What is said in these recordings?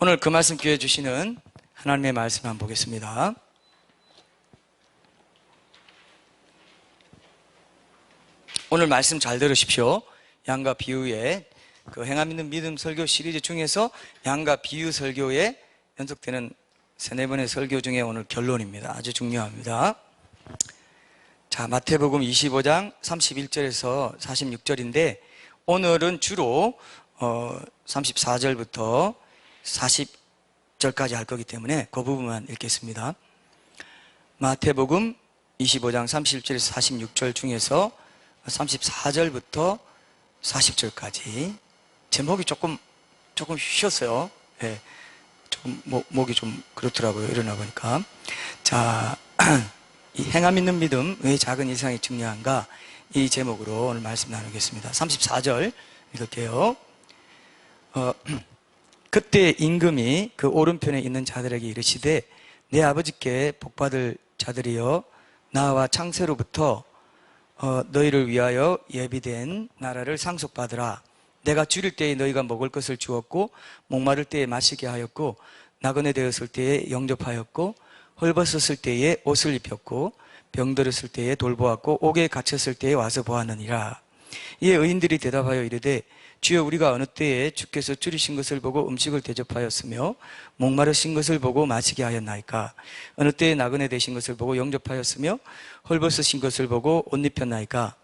오늘 그 말씀 기회 주시는 하나님의 말씀 한번 보겠습니다. 오늘 말씀 잘 들으십시오. 양과 비유의 그 행함 있는 믿음 설교 시리즈 중에서 양과 비유 설교에 연속되는 세네 번의 설교 중에 오늘 결론입니다. 아주 중요합니다. 자, 마태복음 25장 31절에서 46절인데 오늘은 주로 34절부터 40절까지 할 거기 때문에 그 부분만 읽겠습니다. 마태복음 25장 31절에서 46절 중에서 34절부터 40절까지 제목이 조금 쉬었어요. 네, 조금 목이 좀 그렇더라고요. 일어나 보니까. 자, 이 행함 있는 믿음 왜 작은 이상이 중요한가, 이 제목으로 오늘 말씀 나누겠습니다. 34절 읽을게요. 그때 임금이 그 오른편에 있는 자들에게 이르시되 내 아버지께 복받을 자들이여 나와 창세로부터 너희를 위하여 예비된 나라를 상속받으라. 내가 줄일 때에 너희가 먹을 것을 주었고 목마를 때에 마시게 하였고 나그네 되었을 때에 영접하였고 헐벗었을 때에 옷을 입혔고 병들었을 때에 돌보았고 옥에 갇혔을 때에 와서 보았느니라. 이에 의인들이 대답하여 이르되 주여 우리가 어느 때에 주께서 줄이신 것을 보고 음식을 대접하였으며 목마르신 것을 보고 마시게 하였나이까? 어느 때에 나그네 되신 것을 보고 영접하였으며 헐벗으신 것을 보고 옷 입혔나이까?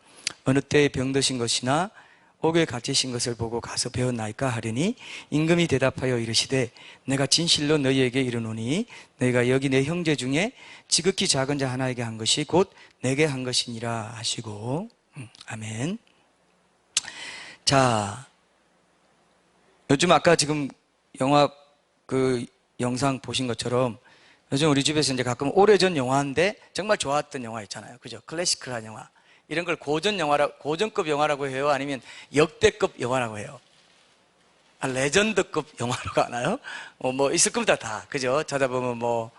어느 때에 병드신 것이나 옥에 갇히신 것을 보고 가서 배웠나이까? 하리니 임금이 대답하여 이르시되 내가 진실로 너희에게 이르노니 너희가 여기 내 형제 중에 지극히 작은 자 하나에게 한 것이 곧 내게 한 것이니라 하시고. 아멘. 자, 요즘 아까 지금 영화 그 영상 보신 것처럼 요즘 우리 집에서 이제 가끔 오래전 영화인데 정말 좋았던 영화 있잖아요. 그죠? 클래시컬한 영화. 이런 걸 고전급 영화라고 해요? 아니면 역대급 영화라고 해요? 레전드급 영화라고 하나요? 뭐 있을 겁니다, 다. 그죠? 찾아보면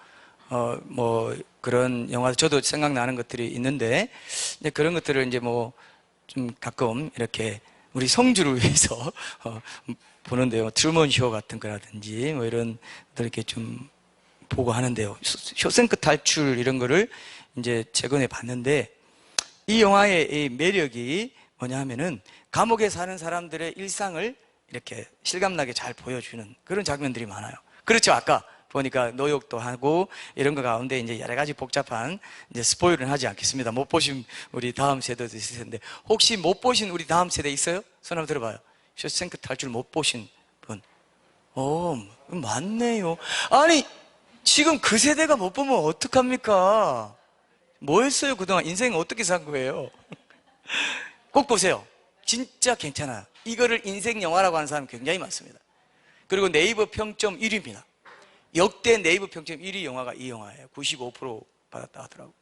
그런 영화, 저도 생각나는 것들이 있는데, 이제 그런 것들을 이제 좀 가끔 이렇게 우리 성주를 위해서 보는데요. 트루먼 쇼 같은 거라든지 이런 것들 이렇게 좀 보고 하는데요. 쇼생크 탈출 이런 거를 이제 최근에 봤는데, 이 영화의 이 매력이 뭐냐 하면은 감옥에 사는 사람들의 일상을 이렇게 실감나게 잘 보여주는 그런 장면들이 많아요. 그렇죠. 아까 보니까 노역도 하고 이런 거 가운데 이제 여러 가지 복잡한 이제 스포일은 하지 않겠습니다. 못 보신 우리 다음 세대도 있을 텐데, 혹시 못 보신 우리 다음 세대 있어요? 손 한번 들어봐요. 쇼생크 탈출 못 보신 분. 많네요. 아니, 지금 그 세대가 못 보면 어떡합니까? 뭐 했어요? 그동안 인생 어떻게 산 거예요? 꼭 보세요. 진짜 괜찮아요. 이거를 인생 영화라고 하는 사람 굉장히 많습니다. 그리고 네이버 평점 1위입니다. 역대 네이버 평점 1위 영화가 이 영화예요. 95% 받았다 하더라고요.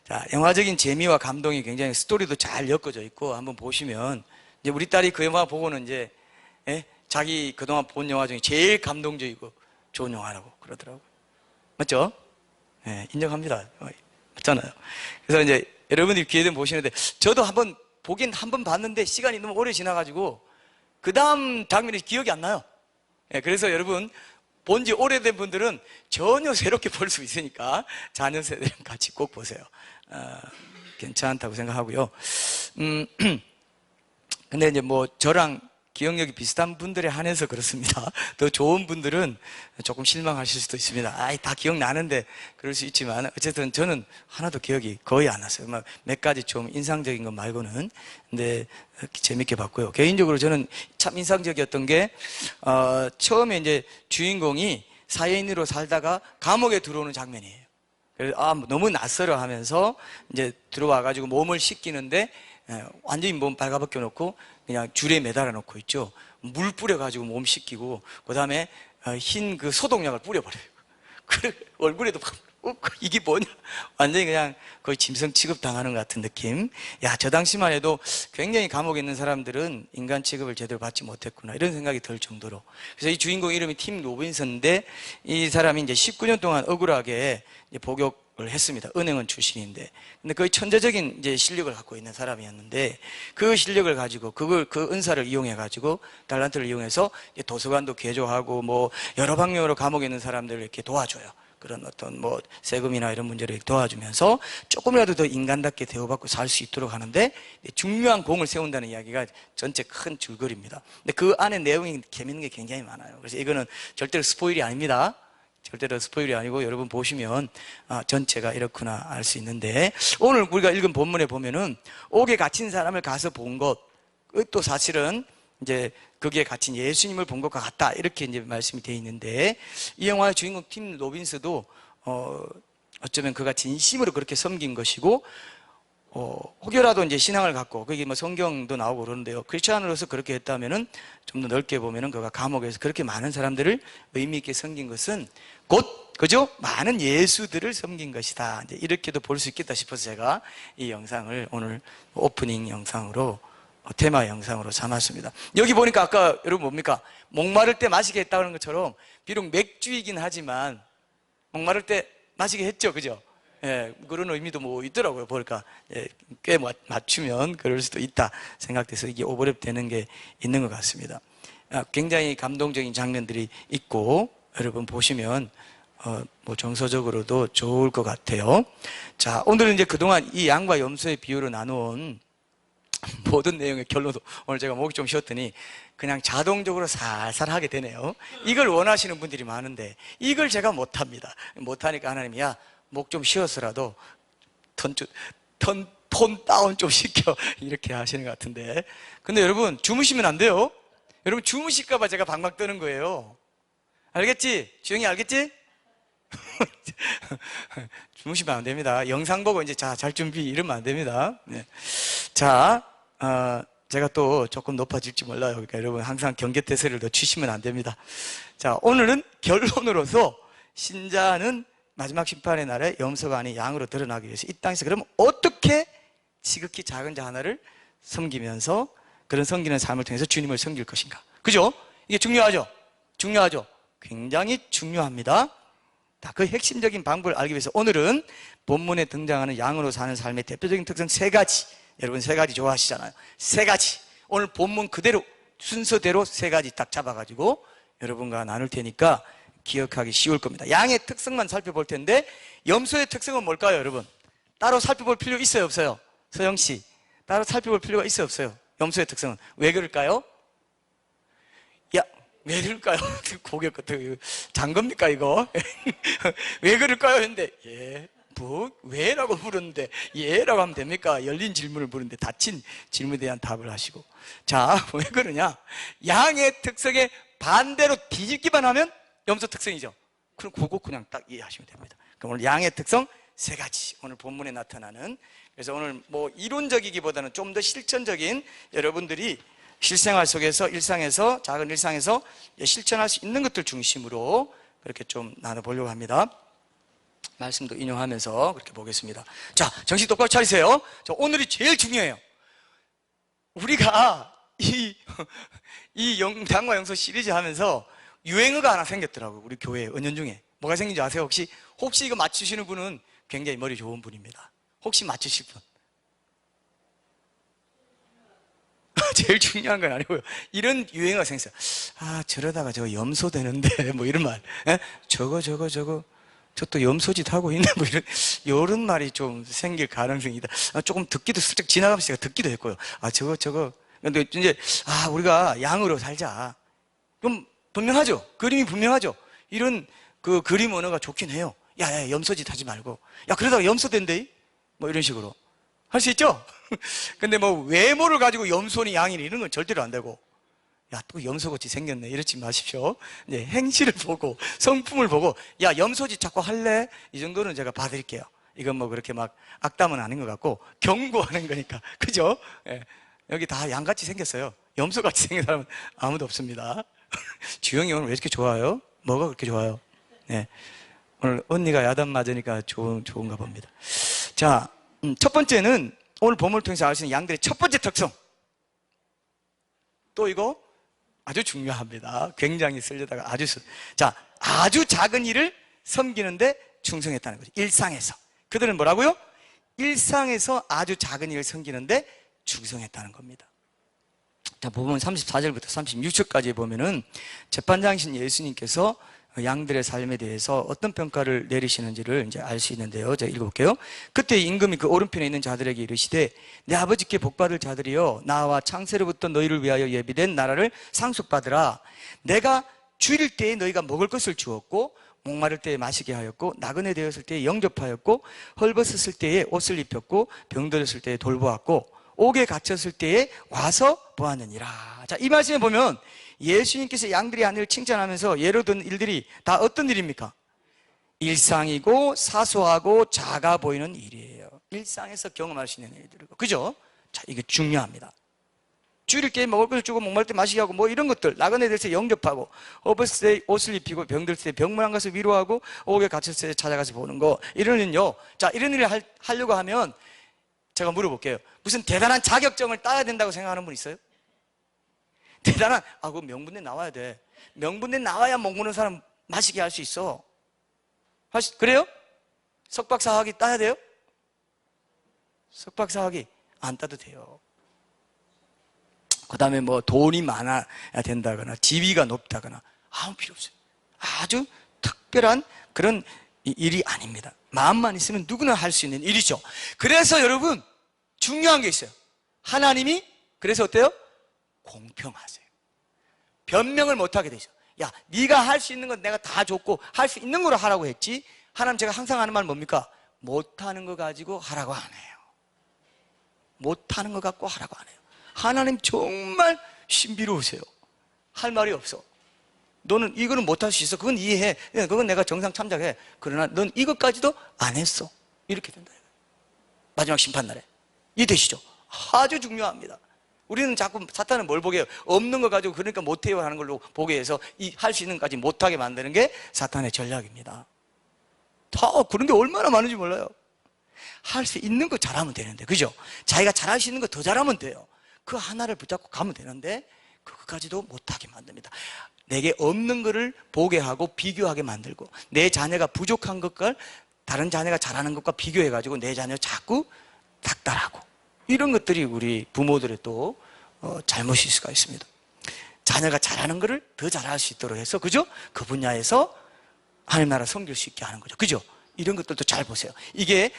자, 영화적인 재미와 감동이 굉장히, 스토리도 잘 엮어져 있고, 한번 보시면 이제 우리 딸이 그 영화 보고는 이제 자기 그동안 본 영화 중에 제일 감동적이고 좋은 영화라고 그러더라고요. 맞죠? 인정합니다. 맞잖아요. 그래서 이제 여러분들이 기회 되면 보시는데, 저도 보긴 한 번 봤는데 시간이 너무 오래 지나가지고 그 다음 장면이 기억이 안 나요. 그래서 여러분, 본지 오래된 분들은 전혀 새롭게 볼 수 있으니까 자녀 세대랑 같이 꼭 보세요. 괜찮다고 생각하고요. 근데 이제 저랑 기억력이 비슷한 분들에 한해서 그렇습니다. 더 좋은 분들은 조금 실망하실 수도 있습니다. 다 기억나는데 그럴 수 있지만, 어쨌든 저는 하나도 기억이 거의 안 났어요. 몇 가지 좀 인상적인 것 말고는. 근데 재밌게 봤고요. 개인적으로 저는 참 인상적이었던 게, 처음에 이제 주인공이 사회인으로 살다가 감옥에 들어오는 장면이에요. 그래서 너무 낯설어 하면서 이제 들어와가지고 몸을 씻기는데, 완전히 몸 발가벗겨 놓고 그냥 줄에 매달아 놓고 있죠. 물 뿌려가지고 몸 씻기고, 그 다음에 흰 그 소독약을 뿌려버려요. 그래, 얼굴에도 이게 뭐냐? 완전히 그냥 거의 짐승 취급 당하는 것 같은 느낌. 저 당시만 해도 굉장히 감옥에 있는 사람들은 인간 취급을 제대로 받지 못했구나, 이런 생각이 들 정도로. 그래서 이 주인공 이름이 팀 로빈슨인데, 이 사람이 이제 19년 동안 억울하게 이제 복역 했습니다. 은행원 출신인데. 근데 거의 천재적인 이제 실력을 갖고 있는 사람이었는데, 그 실력을 가지고, 그 은사를 이용해가지고, 달란트를 이용해서 도서관도 개조하고, 뭐, 여러 방면으로 감옥에 있는 사람들을 이렇게 도와줘요. 그런 어떤 뭐, 세금이나 이런 문제를 도와주면서 조금이라도 더 인간답게 대우받고 살 수 있도록 하는데, 중요한 공을 세운다는 이야기가 전체 큰 줄거리입니다. 근데 그 안에 내용이 재밌는 게 굉장히 많아요. 그래서 이거는 절대로 스포일이 아닙니다. 절대로 스포일이 아니고 여러분 보시면 전체가 이렇구나 알 수 있는데, 오늘 우리가 읽은 본문에 보면은 옥에 갇힌 사람을 가서 본 것도 사실은 이제 거기에 갇힌 예수님을 본 것과 같다, 이렇게 이제 말씀이 되어 있는데, 이 영화의 주인공 팀 로빈스도 어쩌면 그가 진심으로 그렇게 섬긴 것이고, 혹여라도 이제 신앙을 갖고, 거기 뭐 성경도 나오고 그러는데요, 크리스찬으로서 그렇게 했다면은 좀 더 넓게 보면은 그가 감옥에서 그렇게 많은 사람들을 의미 있게 섬긴 것은 곧, 그죠? 많은 예수들을 섬긴 것이다, 이제 이렇게도 볼 수 있겠다 싶어서 제가 이 영상을 오늘 오프닝 영상으로, 테마 영상으로 삼았습니다. 여기 보니까 아까 여러분 뭡니까? 목마를 때 마시게 했다는 것처럼, 비록 맥주이긴 하지만 목마를 때 마시게 했죠, 그죠? 예, 그런 의미도 뭐 있더라고요. 보니까 꽤 맞추면 그럴 수도 있다 생각돼서 이게 오버랩 되는 게 있는 것 같습니다. 굉장히 감동적인 장면들이 있고, 여러분 보시면 뭐 정서적으로도 좋을 것 같아요. 자, 오늘은 이제 그동안 이 양과 염소의 비유로 나누온 모든 내용의 결론도, 오늘 제가 목이 좀 쉬었더니 그냥 자동적으로 살살 하게 되네요. 이걸 원하시는 분들이 많은데 이걸 제가 못합니다. 못하니까 하나님이, 야, 목 좀 쉬어서라도 톤 다운 좀 시켜, 이렇게 하시는 것 같은데, 근데 여러분 주무시면 안 돼요. 여러분 주무실까봐 제가 방방 뜨는 거예요. 알겠지? 주영이 알겠지? 주무시면 안 됩니다. 영상 보고 이제 잘 준비 이러면 안 됩니다. 네. 자, 제가 또 조금 높아질지 몰라요. 그러니까 여러분 항상 경계태세를 늦추시면 안 됩니다. 자, 오늘은 결론으로서 신자는 마지막 심판의 날에 염소가 아닌 양으로 드러나기 위해서 이 땅에서 그럼 어떻게 지극히 작은 자 하나를 섬기면서 그런 섬기는 삶을 통해서 주님을 섬길 것인가. 그죠? 이게 중요하죠? 중요하죠? 굉장히 중요합니다. 그 핵심적인 방법을 알기 위해서 오늘은 본문에 등장하는 양으로 사는 삶의 대표적인 특성 3가지, 여러분 3가지 좋아하시잖아요. 3가지, 오늘 본문 그대로 순서대로 3가지 딱 잡아가지고 여러분과 나눌 테니까 기억하기 쉬울 겁니다. 양의 특성만 살펴볼 텐데, 염소의 특성은 뭘까요, 여러분? 따로 살펴볼 필요 있어요, 없어요? 서영씨, 따로 살펴볼 필요가 있어요, 없어요? 염소의 특성은 왜 그럴까요? 야, 왜 그럴까요? 고개 끝에 장겁니까 이거? 왜 그럴까요? 했는데 뭐 왜라고 물었는데 예라고 하면 됩니까? 열린 질문을 물었는데 닫힌 질문에 대한 답을 하시고. 자, 왜 그러냐? 양의 특성에 반대로 뒤집기만 하면 염소 특성이죠. 그럼 그거 그냥 딱 이해하시면 됩니다. 그럼 오늘 양의 특성 3가지, 오늘 본문에 나타나는, 그래서 오늘 뭐 이론적이기보다는 좀 더 실천적인, 여러분들이 실생활 속에서, 일상에서, 작은 일상에서 실천할 수 있는 것들 중심으로 그렇게 좀 나눠보려고 합니다. 말씀도 인용하면서 그렇게 보겠습니다. 자, 정신 똑바로 차리세요. 자, 오늘이 제일 중요해요. 우리가 이 양과 염소 시리즈 하면서 유행어가 하나 생겼더라고요. 우리 교회 은연중에. 뭐가 생긴지 아세요? 혹시 이거 맞추시는 분은 굉장히 머리 좋은 분입니다. 혹시 맞추실 분? 제일 중요한 건 아니고요. 이런 유행어가 생겼어요. 저러다가 저거 염소 되는데, 뭐 이런 말. 저거 저 또 염소짓 하고 있네, 뭐 이런 말이 좀 생길 가능성이 있다. 조금 듣기도, 슬쩍 지나가면서 제가 듣기도 했고요. 저거. 근데 이제, 우리가 양으로 살자. 그럼 분명하죠? 그림이 분명하죠? 이런 그 그림 언어가 좋긴 해요. 야, 염소짓 하지 말고. 야, 그러다가 염소 된대? 뭐 이런 식으로. 할 수 있죠? 근데 뭐 외모를 가지고 염소니 양이니 이런 건 절대로 안 되고, 야, 또 염소같이 생겼네, 이러지 마십시오. 이제 행실을 보고, 성품을 보고, 야, 염소짓 자꾸 할래? 이 정도는 제가 봐드릴게요. 이건 뭐 그렇게 막 악담은 아닌 것 같고, 경고하는 거니까. 그죠? 예. 여기 다 양같이 생겼어요. 염소같이 생긴 사람은 아무도 없습니다. 주영이 오늘 왜 이렇게 좋아요? 뭐가 그렇게 좋아요? 네. 오늘 언니가 야단 맞으니까 좋은가 봅니다. 자, 첫 번째는 오늘 본문을 통해서 알 수 있는 양들의 첫 번째 특성. 또 이거 아주 중요합니다. 굉장히 쓰려다가 아주 작은 일을 섬기는데 충성했다는 거죠. 일상에서. 그들은 뭐라고요? 일상에서 아주 작은 일을 섬기는데 충성했다는 겁니다. 자, 보면 34절부터 36절까지 보면은 재판장이신 예수님께서 양들의 삶에 대해서 어떤 평가를 내리시는지를 이제 알 수 있는데요. 제가 읽어볼게요. 그때 임금이 그 오른편에 있는 자들에게 이르시되 내 아버지께 복받을 자들이여 나와 창세로부터 너희를 위하여 예비된 나라를 상속받으라. 내가 줄일 때에 너희가 먹을 것을 주었고 목마를 때에 마시게 하였고 나그네 되었을 때에 영접하였고 헐벗었을 때에 옷을 입혔고 병들었을 때에 돌보았고 옥에 갇혔을 때에 와서 보았느니라. 자, 이 말씀에 보면 예수님께서 양들이 하늘을 칭찬하면서 예로 든 일들이 다 어떤 일입니까? 일상이고 사소하고 작아 보이는 일이에요. 일상에서 경험할 수 있는 일들이고, 그죠? 자, 이게 중요합니다. 줄일 때 먹을 것을 주고 목마를 때 마시게 하고 뭐 이런 것들, 나그네 될 때 영접하고 헐벗을 때 옷을 입히고 병들 때 병문안 가서 위로하고 옥에 갇혔을 때 찾아가서 보는 거, 이런 일은요. 자, 이런 일을 하려고 하면 제가 물어볼게요. 무슨 대단한 자격증을 따야 된다고 생각하는 분 있어요? 대단한, 그 명분대 나와야 돼. 명분대 나와야 먹는 사람 마시게 할 수 있어. 그래요? 석박사학위 따야 돼요? 석박사학위 안 따도 돼요. 그 다음에 뭐 돈이 많아야 된다거나 지위가 높다거나 아무 필요 없어요. 아주 특별한 그런 일이 아닙니다. 마음만 있으면 누구나 할 수 있는 일이죠. 그래서 여러분 중요한 게 있어요. 하나님이 그래서 어때요? 공평하세요. 변명을 못하게 되죠. 야, 네가 할 수 있는 건 내가 다 줬고 할 수 있는 거로 하라고 했지. 하나님, 제가 항상 하는 말 뭡니까? 못하는 거 가지고 하라고 안 해요. 못하는 거 갖고 하라고 안 해요. 하나님 정말 신비로우세요. 할 말이 없어. 너는 이거는 못할 수 있어. 그건 이해해. 그건 내가 정상 참작해. 그러나 넌 이것까지도 안 했어. 이렇게 된다. 마지막 심판날에. 이해되시죠? 아주 중요합니다. 우리는 자꾸 사탄은 뭘 보게 해요? 없는 거 가지고 그러니까 못해요 하는 걸로 보게 해서 할 수 있는 것까지 못하게 만드는 게 사탄의 전략입니다. 다 그런 게 얼마나 많은지 몰라요. 할 수 있는 거 잘하면 되는데, 그죠? 자기가 잘할 수 있는 거 더 잘하면 돼요. 그 하나를 붙잡고 가면 되는데 그것까지도 못하게 만듭니다. 내게 없는 거를 보게 하고 비교하게 만들고, 내 자녀가 부족한 것과 다른 자녀가 잘하는 것과 비교해가지고 내 자녀 자꾸 닥달하고, 이런 것들이 우리 부모들의 또 잘못일 수가 있습니다. 자녀가 잘하는 거를 더 잘할 수 있도록 해서, 그죠? 그 분야에서 하나님 나라 섬길 수 있게 하는 거죠. 그죠? 이런 것들도 잘 보세요. 이게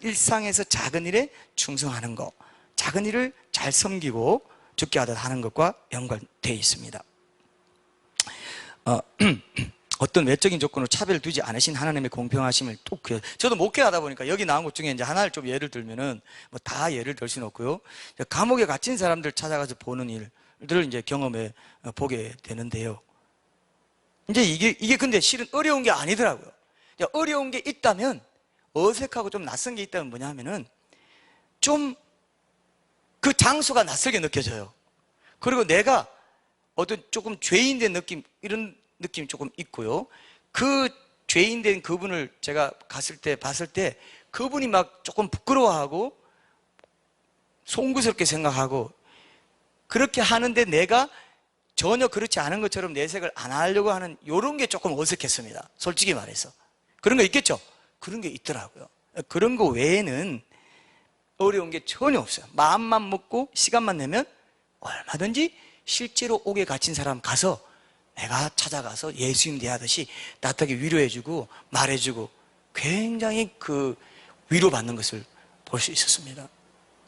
일상에서 작은 일에 충성하는 거, 작은 일을 잘 섬기고 죽게 하듯 하는 것과 연관되어 있습니다. 어떤 외적인 조건으로 차별을 두지 않으신 하나님의 공평하심을 또 저도 목회하다 보니까 여기 나온 것 중에 이제 하나를 좀 예를 들면은 뭐 다 예를 들 수는 없고요. 감옥에 갇힌 사람들 찾아가서 보는 일들을 이제 경험해 보게 되는데요. 이제 이게 근데 실은 어려운 게 아니더라고요. 어려운 게 있다면, 어색하고 좀 낯선 게 있다면 뭐냐 하면은 좀 그 장소가 낯설게 느껴져요. 그리고 내가 어떤 조금 죄인된 느낌, 이런 느낌이 조금 있고요. 그 죄인된 그분을 제가 봤을 때 그분이 막 조금 부끄러워하고 송구스럽게 생각하고 그렇게 하는데 내가 전혀 그렇지 않은 것처럼 내색을 안 하려고 하는 이런 게 조금 어색했습니다. 솔직히 말해서. 그런 거 있겠죠? 그런 게 있더라고요. 그런 거 외에는 어려운 게 전혀 없어요. 마음만 먹고 시간만 내면 얼마든지 실제로 옥에 갇힌 사람 가서 내가 찾아가서 예수님 대하듯이 따뜻하게 위로해주고 말해주고 굉장히 그 위로받는 것을 볼 수 있었습니다.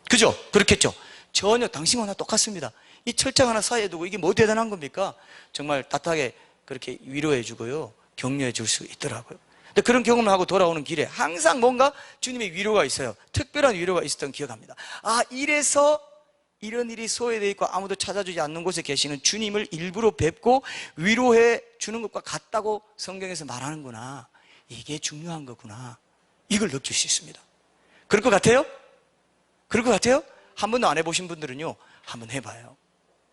그죠? 그렇겠죠? 전혀 당신과 나 똑같습니다. 이 철장 하나 사이에 두고 이게 뭐 대단한 겁니까? 정말 따뜻하게 그렇게 위로해주고요, 격려해 줄 수 있더라고요. 근데 그런 경험을 하고 돌아오는 길에 항상 뭔가 주님의 위로가 있어요. 특별한 위로가 있었던 기억합니다. 이래서 이런 일이 소외되어 있고 아무도 찾아주지 않는 곳에 계시는 주님을 일부러 뵙고 위로해 주는 것과 같다고 성경에서 말하는구나. 이게 중요한 거구나. 이걸 느낄 수 있습니다. 그럴 것 같아요? 그럴 것 같아요? 한 번도 안 해보신 분들은요, 한번 해봐요.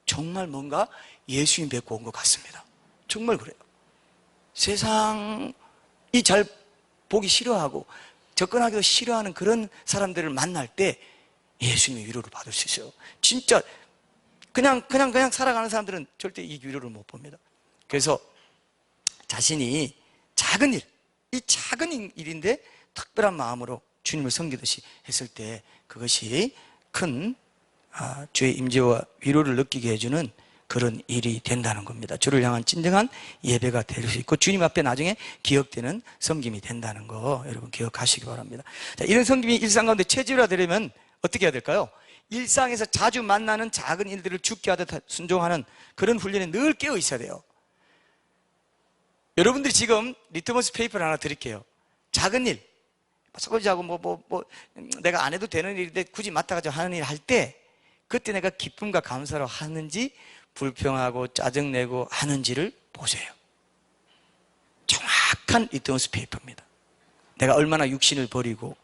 정말 뭔가 예수님 뵙고 온 것 같습니다. 정말 그래요. 세상이 잘 보기 싫어하고 접근하기도 싫어하는 그런 사람들을 만날 때 예수님의 위로를 받을 수 있어요. 진짜 그냥 살아가는 사람들은 절대 이 위로를 못 봅니다. 그래서 자신이 작은 일, 이 작은 일인데 특별한 마음으로 주님을 섬기듯이 했을 때 그것이 큰 주의 임재와 위로를 느끼게 해주는 그런 일이 된다는 겁니다. 주를 향한 진정한 예배가 될 수 있고 주님 앞에 나중에 기억되는 섬김이 된다는 거 여러분 기억하시기 바랍니다. 자, 이런 섬김이 일상 가운데 체질화되려면 어떻게 해야 될까요? 일상에서 자주 만나는 작은 일들을 죽게 하듯 순종하는 그런 훈련에 늘 깨어 있어야 돼요. 여러분들이 지금 리트머스 페이퍼를 하나 드릴게요. 작은 일, 설거지하고 내가 안 해도 되는 일인데 굳이 맡아가지고 하는 일 할 때 그때 내가 기쁨과 감사로 하는지 불평하고 짜증내고 하는지를 보세요. 정확한 리트머스 페이퍼입니다. 내가 얼마나 육신을 버리고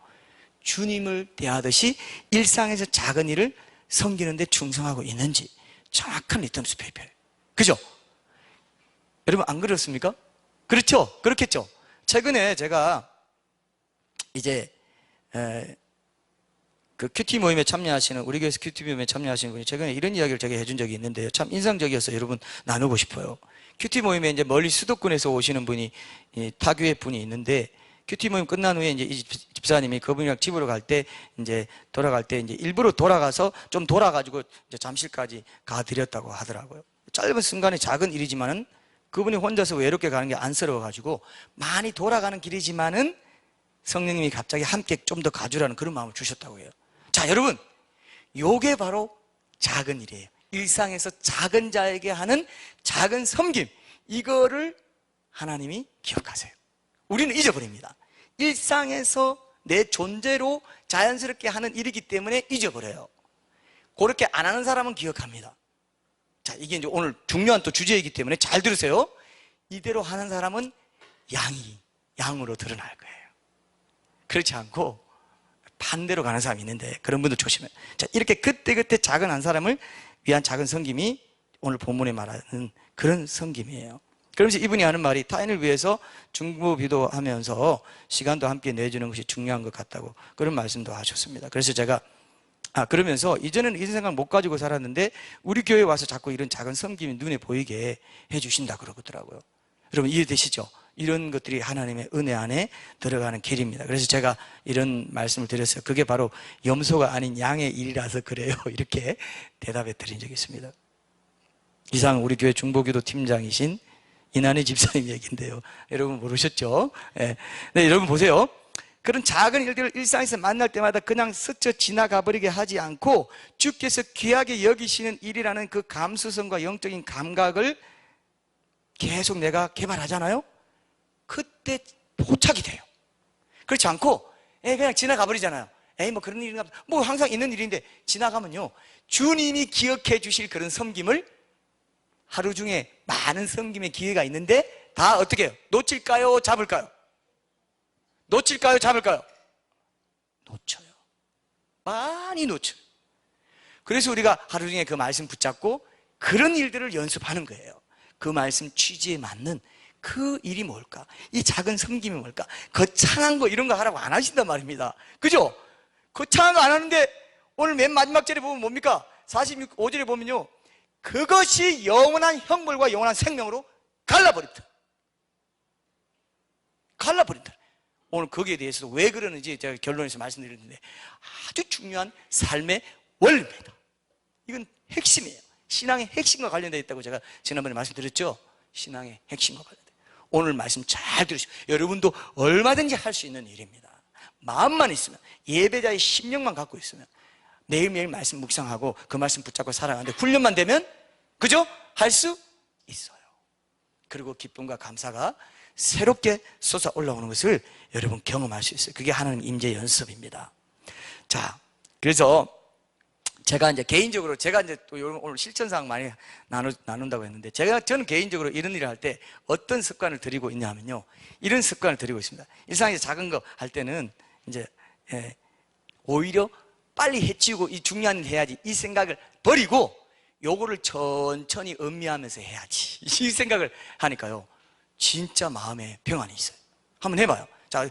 주님을 대하듯이 일상에서 작은 일을 섬기는 데 충성하고 있는지 정확한 리트머스 페이퍼예요. 그죠? 여러분 안 그렇습니까? 그렇죠? 그렇겠죠? 최근에 제가 이제 그 큐티 모임에 참여하시는 우리 교회에서 큐티 모임에 참여하시는 분이 최근에 이런 이야기를 제가 해준 적이 있는데요. 참 인상적이어서 여러분 나누고 싶어요. 큐티 모임에 이제 멀리 수도권에서 오시는 분이 타교회 분이 있는데 큐티 모임 끝난 후에 이제 이 집사님이 그분이랑 집으로 갈 때 이제 돌아갈 때 이제 일부러 돌아가서 좀 돌아가지고 이제 잠실까지 가드렸다고 하더라고요. 짧은 순간에 작은 일이지만은 그분이 혼자서 외롭게 가는 게 안쓰러워가지고 많이 돌아가는 길이지만은 성령님이 갑자기 함께 좀 더 가주라는 그런 마음을 주셨다고 해요. 자, 여러분, 요게 바로 작은 일이에요. 일상에서 작은 자에게 하는 작은 섬김, 이거를 하나님이 기억하세요. 우리는 잊어버립니다. 일상에서 내 존재로 자연스럽게 하는 일이기 때문에 잊어버려요. 그렇게 안 하는 사람은 기억합니다. 자, 이게 이제 오늘 중요한 또 주제이기 때문에 잘 들으세요. 이대로 하는 사람은 양으로 드러날 거예요. 그렇지 않고 반대로 가는 사람이 있는데 그런 분들 조심해요. 자, 이렇게 그때그때 작은 한 사람을 위한 작은 섬김이 오늘 본문에 말하는 그런 섬김이에요. 그러면서 이분이 하는 말이 타인을 위해서 중보기도하면서 시간도 함께 내주는 것이 중요한 것 같다고 그런 말씀도 하셨습니다. 그래서 제가 그러면서 이전에는 이런 생각 못 가지고 살았는데 우리 교회에 와서 자꾸 이런 작은 섬김이 눈에 보이게 해주신다 그러더라고요. 여러분 이해되시죠? 이런 것들이 하나님의 은혜 안에 들어가는 길입니다. 그래서 제가 이런 말씀을 드렸어요. 그게 바로 염소가 아닌 양의 일이라서 그래요. 이렇게 대답해 드린 적이 있습니다. 이상 우리 교회 중보기도 팀장이신 이난희 집사님 얘기인데요. 여러분 모르셨죠? 네. 네, 여러분 보세요. 그런 작은 일들을 일상에서 만날 때마다 그냥 스쳐 지나가 버리게 하지 않고 주께서 귀하게 여기시는 일이라는 그 감수성과 영적인 감각을 계속 내가 개발하잖아요. 그때 포착이 돼요. 그렇지 않고 그냥 지나가 버리잖아요. 뭐 그런 일인가 보다. 뭐 항상 있는 일인데 지나가면요, 주님이 기억해 주실 그런 섬김을 하루 중에 많은 섬김의 기회가 있는데 다 어떻게 해요? 놓칠까요? 잡을까요? 놓칠까요? 잡을까요? 놓쳐요. 많이 놓쳐요. 그래서 우리가 하루 중에 그 말씀 붙잡고 그런 일들을 연습하는 거예요. 그 말씀 취지에 맞는 그 일이 뭘까? 이 작은 섬김이 뭘까? 거창한 거 이런 거 하라고 안 하신단 말입니다. 그죠? 거창한 거 안 하는데 오늘 맨 마지막 절에 보면 뭡니까? 45절에 보면요, 그것이 영원한 형벌과 영원한 생명으로 갈라버린다. 갈라버린다. 오늘 거기에 대해서도 왜 그러는지 제가 결론에서 말씀드렸는데 아주 중요한 삶의 원리입니다. 이건 핵심이에요. 신앙의 핵심과 관련되어 있다고 제가 지난번에 말씀드렸죠. 신앙의 핵심과 관련돼요. 오늘 말씀 잘 들으시고 여러분도 얼마든지 할 수 있는 일입니다. 마음만 있으면, 예배자의 심령만 갖고 있으면 매일매일 말씀 묵상하고 그 말씀 붙잡고 살아가는데 훈련만 되면, 그죠? 할 수 있어요. 그리고 기쁨과 감사가 새롭게 솟아 올라오는 것을 여러분 경험할 수 있어요. 그게 하나님 임재 연습입니다. 자, 그래서 제가 이제 개인적으로 제가 이제 또 오늘 실천사항 많이 나눈다고 했는데 저는 개인적으로 이런 일을 할 때 어떤 습관을 들이고 있냐 하면요, 이런 습관을 들이고 있습니다. 일상에서 작은 거 할 때는 이제 오히려 빨리 해치우고 이 중요한 일 해야지 이 생각을 버리고 요거를 천천히 음미하면서 해야지 이 생각을 하니까요 진짜 마음에 평안이 있어요. 한번 해봐요. 자,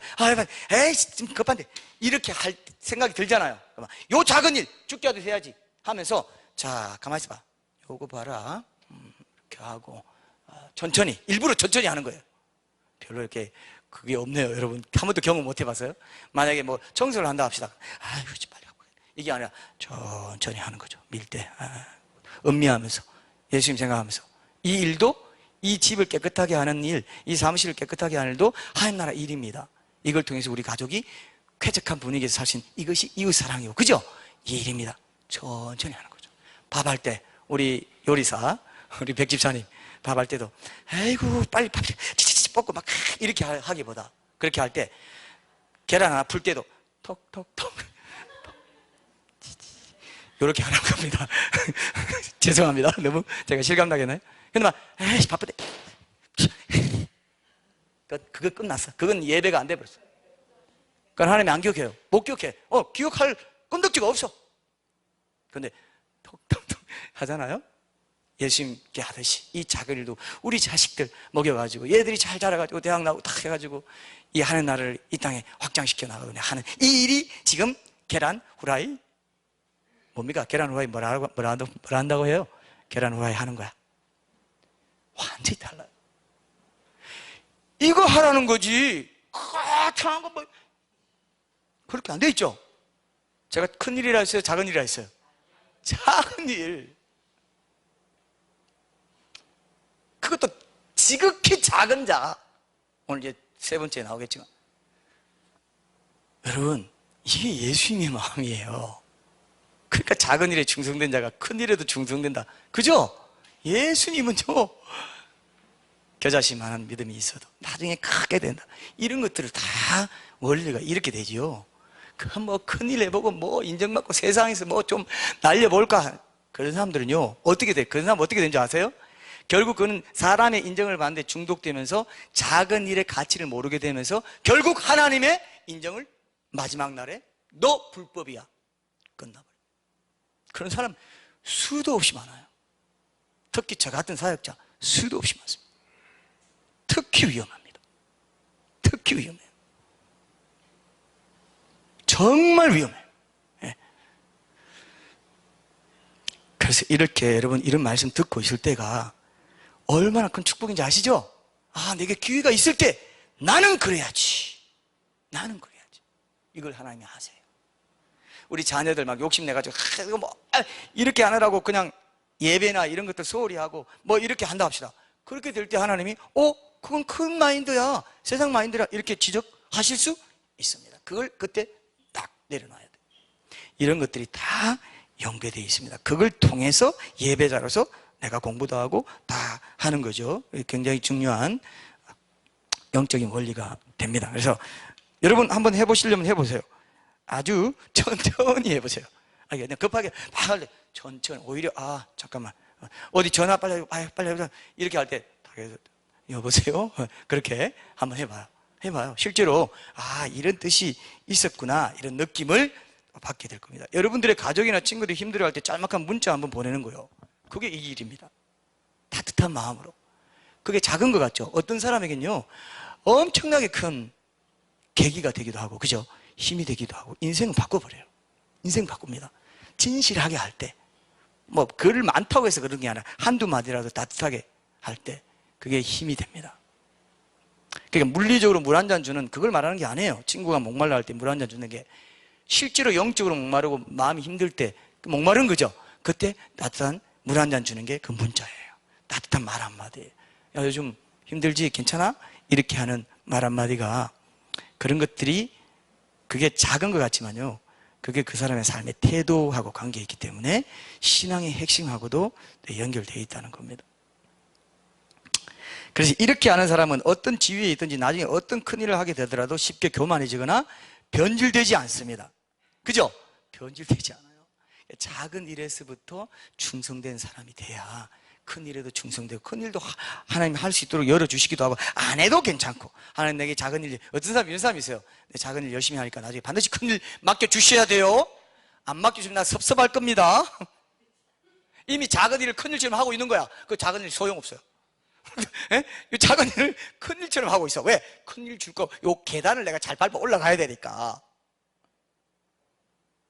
에이 좀 급한데 이렇게 할 생각이 들잖아요. 요 작은 일 죽게 하듯 해야지 하면서, 자 가만히 있어봐, 요거 봐라, 이렇게 하고 천천히, 일부러 천천히 하는 거예요. 별로 이렇게 그게 없네요, 여러분. 한 번도 경험 못 해봤어요? 만약에 뭐 청소를 한다 합시다. 아유, 빨리 하고. 이게 아니라 천천히 하는 거죠. 밀 때. 음미하면서, 예수님 생각하면서. 이 일도, 이 집을 깨끗하게 하는 일, 이 사무실을 깨끗하게 하는 일도 하나님 나라 일입니다. 이걸 통해서 우리 가족이 쾌적한 분위기에서 살 수 있는 이것이 이웃사랑이고, 그죠? 이 일입니다. 천천히 하는 거죠. 밥할 때, 우리 요리사, 우리 백집사님 밥할 때도, 아이고, 빨리 밥 치치치 볶고 막 이렇게 하기보다, 그렇게 할 때, 계란 하나 풀 때도, 톡톡톡, 이렇게 하는 겁니다. 죄송합니다. 너무 제가 실감 나겠나요? 근데 막, 에이, 바쁘대. 그거 끝났어. 그건 예배가 안 돼버렸어. 그건 하나님이 안 기억해요. 못 기억해. 기억할 건덕지가 없어. 근데 톡톡톡 하잖아요. 예수님께 하듯이 이 작은 일도 우리 자식들 먹여가지고 얘들이 잘 자라가지고 대학 나오고 딱 해가지고 이 하는 나라를 이 땅에 확장시켜 나가거든요. 하는 이 일이 지금 계란 후라이 뭡니까? 계란 후라이 뭐라 한다고 해요? 계란 후라이 하는 거야. 완전히 달라요. 이거 하라는 거지. 거창한 거 뭐 그렇게 안 돼 있죠? 제가 큰 일이라 했어요? 작은 일이라 했어요? 작은 일. 그것도 지극히 작은 자. 오늘 이제 세 번째 나오겠지만. 여러분, 이게 예수님의 마음이에요. 그러니까 작은 일에 충성된 자가 큰 일에도 충성된다. 그죠? 예수님은요, 겨자씨만한 믿음이 있어도 나중에 크게 된다. 이런 것들을 다 원리가 이렇게 되지요. 그 뭐 큰일 해보고 뭐 인정받고 세상에서 뭐 좀 날려볼까. 그런 사람들은요, 어떻게 돼? 그런 사람 어떻게 되는지 아세요? 결국 그는 사람의 인정을 받는데 중독되면서 작은 일의 가치를 모르게 되면서 결국 하나님의 인정을 마지막 날에 너 불법이야. 끝나버려. 그런 사람 수도 없이 많아요. 특히 저 같은 사역자 수도 없이 많습니다. 특히 위험합니다. 특히 위험해요. 정말 위험해요. 예. 그래서 이렇게 여러분 이런 말씀 듣고 있을 때가 얼마나 큰 축복인지 아시죠? 내게 기회가 있을 때 나는 그래야지. 나는 그래야지. 이걸 하나님이 하세요. 우리 자녀들 막 욕심내가지고 이거 뭐 이렇게 하느라고 그냥 예배나 이런 것들 소홀히 하고 뭐 이렇게 한다 합시다. 그렇게 될 때 하나님이 그건 큰 마인드야. 세상 마인드라 이렇게 지적하실 수 있습니다. 그걸 그때 딱 내려놔야 돼요. 이런 것들이 다 연계되어 있습니다. 그걸 통해서 예배자로서 내가 공부도 하고 다 하는 거죠. 굉장히 중요한 영적인 원리가 됩니다. 그래서 여러분 한번 해보시려면 해보세요. 아주 천천히 해보세요. 그냥 급하게 막 할 때 천천히 오히려 잠깐만 어디 전화 빨리 이렇게 할 때 여보세요? 그렇게 한번 해봐요. 실제로 이런 뜻이 있었구나 이런 느낌을 받게 될 겁니다. 여러분들의 가족이나 친구들이 힘들어할 때 짤막한 문자 한번 보내는 거예요. 그게 이 일입니다. 따뜻한 마음으로. 그게 작은 것 같죠? 어떤 사람에겐요 엄청나게 큰 계기가 되기도 하고, 그죠? 힘이 되기도 하고, 인생을 바꿔버려요. 인생 바꿉니다. 진실하게 할 때, 뭐 글을 많다고 해서 그런 게 아니라 한두 마디라도 따뜻하게 할 때 그게 힘이 됩니다. 그러니까 물리적으로 물 한 잔 주는 그걸 말하는 게 아니에요. 친구가 목말라 할 때 물 한 잔 주는 게 실제로 영적으로 목마르고 마음이 힘들 때 목마른 거죠. 그때 따뜻한 물 한 잔 주는 게 그 문자예요. 따뜻한 말 한마디. 야, 요즘 힘들지? 괜찮아? 이렇게 하는 말 한마디가 그런 것들이 그게 작은 것 같지만요. 그게 그 사람의 삶의 태도하고 관계에 있기 때문에 신앙의 핵심하고도 연결되어 있다는 겁니다. 그래서 이렇게 하는 사람은 어떤 지위에 있든지 나중에 어떤 큰일을 하게 되더라도 쉽게 교만해지거나 변질되지 않습니다. 그죠? 변질되지 않아요. 작은 일에서부터 충성된 사람이 돼야 큰 일에도 충성되고 큰 일도 하나님이 할 수 있도록 열어주시기도 하고 안 해도 괜찮고 하나님 내게 작은 일 어떤 사람 이런 사람이 있어요. 내 작은 일 열심히 하니까 나중에 반드시 큰 일 맡겨주셔야 돼요. 안 맡겨주면 나 섭섭할 겁니다. 이미 작은 일을 큰 일처럼 하고 있는 거야. 그 작은 일 소용없어요. 이 작은 일을 큰 일처럼 하고 있어. 왜? 큰 일 줄 거 요 계단을 내가 잘 밟아 올라가야 되니까.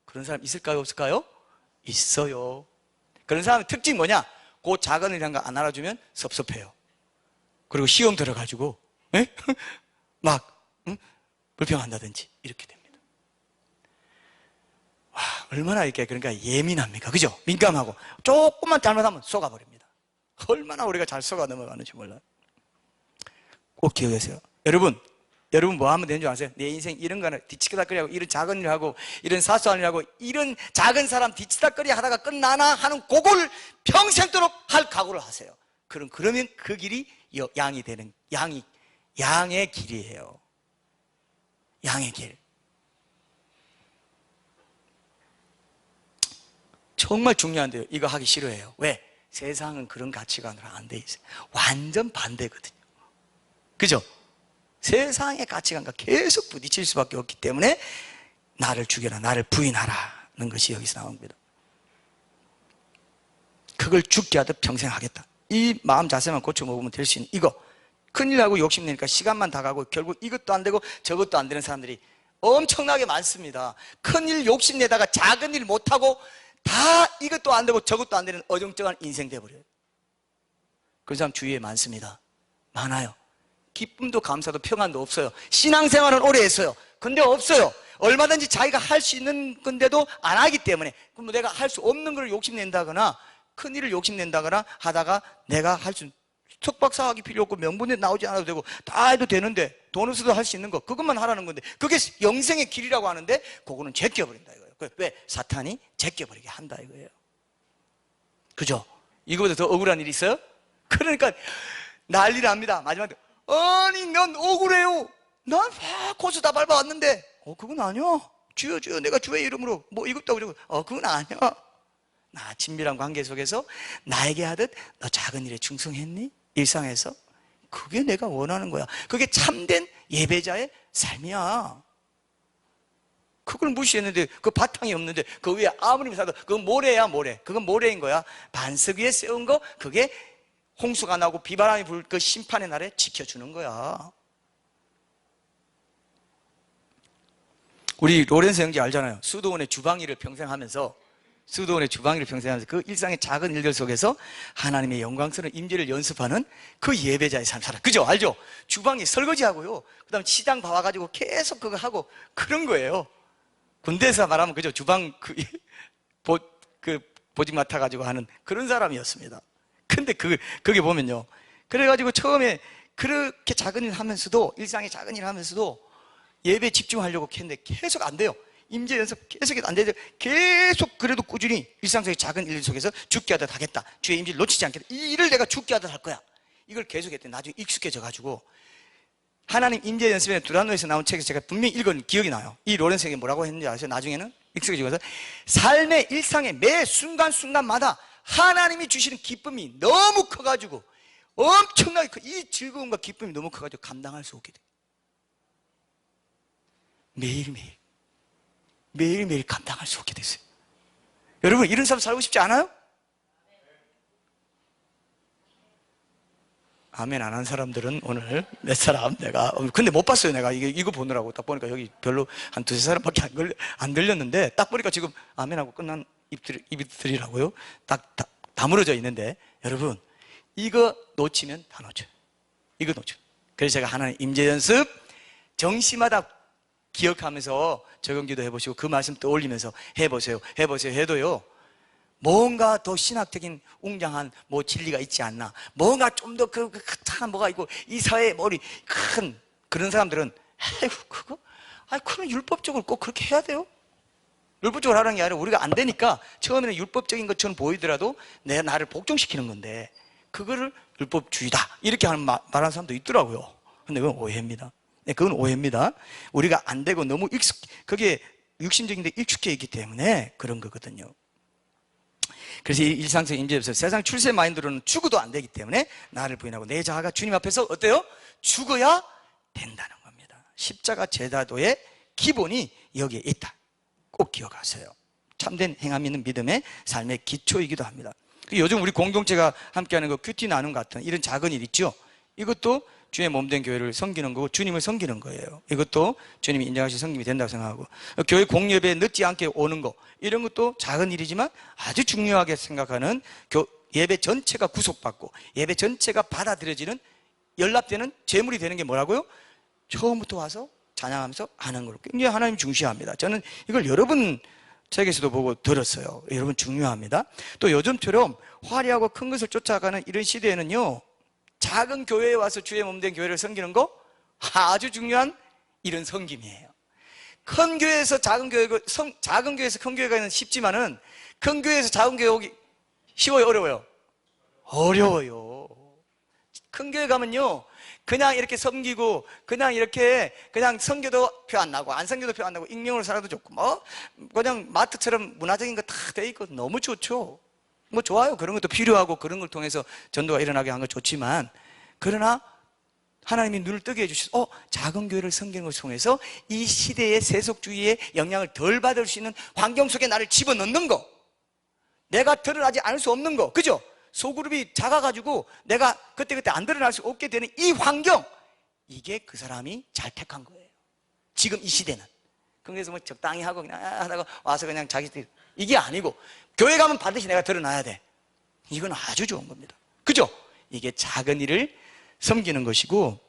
그런 사람 있을까요? 없을까요? 있어요. 그런 사람의 특징이 뭐냐? 그 작은 일 한 거 안 알아주면 섭섭해요. 그리고 시험 들어가지고 막 불평한다든지 이렇게 됩니다. 와, 얼마나 이렇게 그러니까 예민합니까? 그죠? 민감하고 조금만 잘못하면 속아버립니다. 얼마나 우리가 잘 속아 넘어가는지 몰라요. 꼭 기억하세요. 여러분 뭐 하면 되는 줄 아세요? 내 인생 이런 거 하나 뒤치다거리하고 이런 작은 일 하고 이런 사소한 일 하고 이런 작은 사람 뒤치다거리 하다가 끝나나 하는 그걸 평생도록 할 각오를 하세요. 그러면 그 길이 양이 되는 양의 길이에요. 양의 길. 정말 중요한데요. 이거 하기 싫어해요. 왜? 세상은 그런 가치관으로 안 돼 있어요. 완전 반대거든요. 그죠? 세상의 가치관과 계속 부딪힐 수밖에 없기 때문에 나를 죽여라, 나를 부인하라는 것이 여기서 나옵니다. 그걸 죽게 하듯 평생 하겠다. 이 마음 자세만 고쳐먹으면 될 수 있는 이거. 큰일 나고 욕심내니까 시간만 다 가고 결국 이것도 안 되고 저것도 안 되는 사람들이 엄청나게 많습니다. 큰일 욕심내다가 작은 일 못하고 다 이것도 안 되고 저것도 안 되는 어정쩡한 인생 돼버려요. 그런 사람 주위에 많습니다. 많아요. 기쁨도 감사도 평안도 없어요. 신앙생활은 오래 했어요. 근데 없어요. 얼마든지 자기가 할 수 있는 건데도 안 하기 때문에, 그럼 내가 할 수 없는 걸 욕심낸다거나 큰일을 욕심낸다거나 하다가 내가 할 수, 석박사학위 필요 없고 명분에 나오지 않아도 되고 다 해도 되는데 돈 없어도 할 수 있는 거 그것만 하라는 건데 그게 영생의 길이라고 하는데 그거는 제껴버린다 이거예요. 왜? 사탄이 제껴버리게 한다 이거예요. 그죠? 이거보다 더 억울한 일이 있어요? 그러니까 난리 납니다. 마지막에 아니 난 억울해요. 난 코스 다 밟아왔는데 그건 아니야. 주여 주여 내가 주의 이름으로 뭐 이것도 하고 저거 그건 아니야. 나 친밀한 관계 속에서 나에게 하듯 너 작은 일에 충성했니? 일상에서 그게 내가 원하는 거야. 그게 참된 예배자의 삶이야. 그걸 무시했는데 그 바탕이 없는데 그 위에 아무리 사도 그건 모래야 모래. 그건 모래인 거야. 반석 위에 세운 거 그게 홍수가 나고 비바람이 불 그 심판의 날에 지켜주는 거야. 우리 로렌스 형제 알잖아요. 수도원의 주방일을 평생 하면서 그 일상의 작은 일들 속에서 하나님의 영광스러운 임재를 연습하는 그 예배자의 삶 살아. 그죠? 알죠? 주방에 설거지하고요. 그 다음에 시장 봐와가지고 계속 그거 하고 그런 거예요. 군대에서 말하면 그죠? 주방 보직 맡아가지고 하는 그런 사람이었습니다. 근데 그게 보면요. 그래가지고 처음에 그렇게 작은 일 하면서도, 일상의 작은 일 하면서도 예배에 집중하려고 했는데 계속 안 돼요. 임재 연습 계속 안 되죠. 계속 그래도 꾸준히 일상적인 작은 일 속에서 죽게 하듯 하겠다. 주의 임재를 놓치지 않겠다. 이 일을 내가 죽게 하듯 할 거야. 이걸 계속 했더니 나중에 익숙해져가지고 하나님 임재 연습에 두란노에서 나온 책에서 제가 분명히 읽은 기억이 나요. 이 로렌스에게 뭐라고 했는지 아세요? 나중에는 익숙해지면서 삶의 일상의 매 순간순간마다 하나님이 주시는 기쁨이 너무 커가지고 엄청나게 이 즐거움과 기쁨이 너무 커가지고 감당할 수 없게 돼. 매일매일 감당할 수 없게 됐어요. 여러분 이런 삶 살고 싶지 않아요? 아멘 안 한 사람들은 오늘 몇 사람 내가 근데 못 봤어요. 내가 이거 보느라고 딱 보니까 여기 별로 한 두세 사람밖에 안 들렸는데 딱 보니까 지금 아멘하고 끝난 입들이라고요. 딱 다물어져 있는데 여러분 이거 놓치면 다 놓쳐요. 이거 놓쳐요. 그래서 제가 하나님 임재 연습 정시마다 기억하면서 적용기도 해보시고 그 말씀 떠올리면서 해보세요 해도요 뭔가 더 신학적인 웅장한 뭐 진리가 있지 않나, 뭔가 좀 더 큰 뭐가 있고 이 사회에 머리 큰 그런 사람들은 그건 율법적으로 꼭 그렇게 해야 돼요? 율법적으로 하라는 게 아니라 우리가 안 되니까 처음에는 율법적인 것처럼 보이더라도 나를 복종시키는 건데 그거를 율법주의다 이렇게 말하는 사람도 있더라고요. 근데 그건 오해입니다. 네, 그건 오해입니다. 우리가 안 되고 너무 그게 육신적인데 익숙해 있기 때문에 그런 거거든요. 그래서 이 일상적 임재에서 세상 출세 마인드로는 죽어도 안 되기 때문에 나를 부인하고 내 자아가 주님 앞에서 어때요? 죽어야 된다는 겁니다. 십자가 제자도의 기본이 여기에 있다. 꼭 기억하세요. 참된 행함 있는 믿음의 삶의 기초이기도 합니다. 요즘 우리 공동체가 함께하는 그 큐티 나눔 같은 이런 작은 일 있죠. 이것도 주의 몸된 교회를 섬기는 거고 주님을 섬기는 거예요. 이것도 주님이 인정하신 섬김이 된다고 생각하고 교회 공예배에 늦지 않게 오는 거 이런 것도 작은 일이지만 아주 중요하게 생각하는 예배 전체가 구속받고 예배 전체가 받아들여지는 연락되는 제물이 되는 게 뭐라고요? 처음부터 와서 찬양하면서 하는 걸 굉장히 하나님 중시합니다. 저는 이걸 여러분 책에서도 보고 들었어요. 여러분 중요합니다. 또 요즘처럼 화려하고 큰 것을 쫓아가는 이런 시대에는요, 작은 교회에 와서 주의 몸된 교회를 섬기는 거 아주 중요한 이런 섬김이에요. 큰 교회에서 작은 교회, 작은 교회에서 큰 교회가 있는 쉽지만은 큰 교회에서 작은 교회 오기 쉬워요, 어려워요? 어려워요. 큰 교회 가면요, 그냥 이렇게 섬기고 그냥 이렇게 그냥 섬겨도 표 안 나고 안 섬겨도 표 안 나고 익명으로 살아도 좋고 뭐 그냥 마트처럼 문화적인 거 다 돼 있고 너무 좋죠. 뭐 좋아요. 그런 것도 필요하고 그런 걸 통해서 전도가 일어나게 한 건 좋지만, 그러나 하나님이 눈을 뜨게 해주셔서 작은 교회를 섬기는 것을 통해서 이 시대의 세속주의의 영향을 덜 받을 수 있는 환경 속에 나를 집어넣는 거, 내가 드러나지 않을 수 없는 거, 그죠? 소그룹이 작아가지고 내가 그때그때 안 드러날 수 없게 되는 이 환경, 이게 그 사람이 잘 택한 거예요. 지금 이 시대는. 그래서 뭐 적당히 하고 그냥 하다가 와서 그냥 자기들, 이게 아니고 교회 가면 반드시 내가 드러나야 돼. 이건 아주 좋은 겁니다. 그죠? 이게 작은 일을 섬기는 것이고,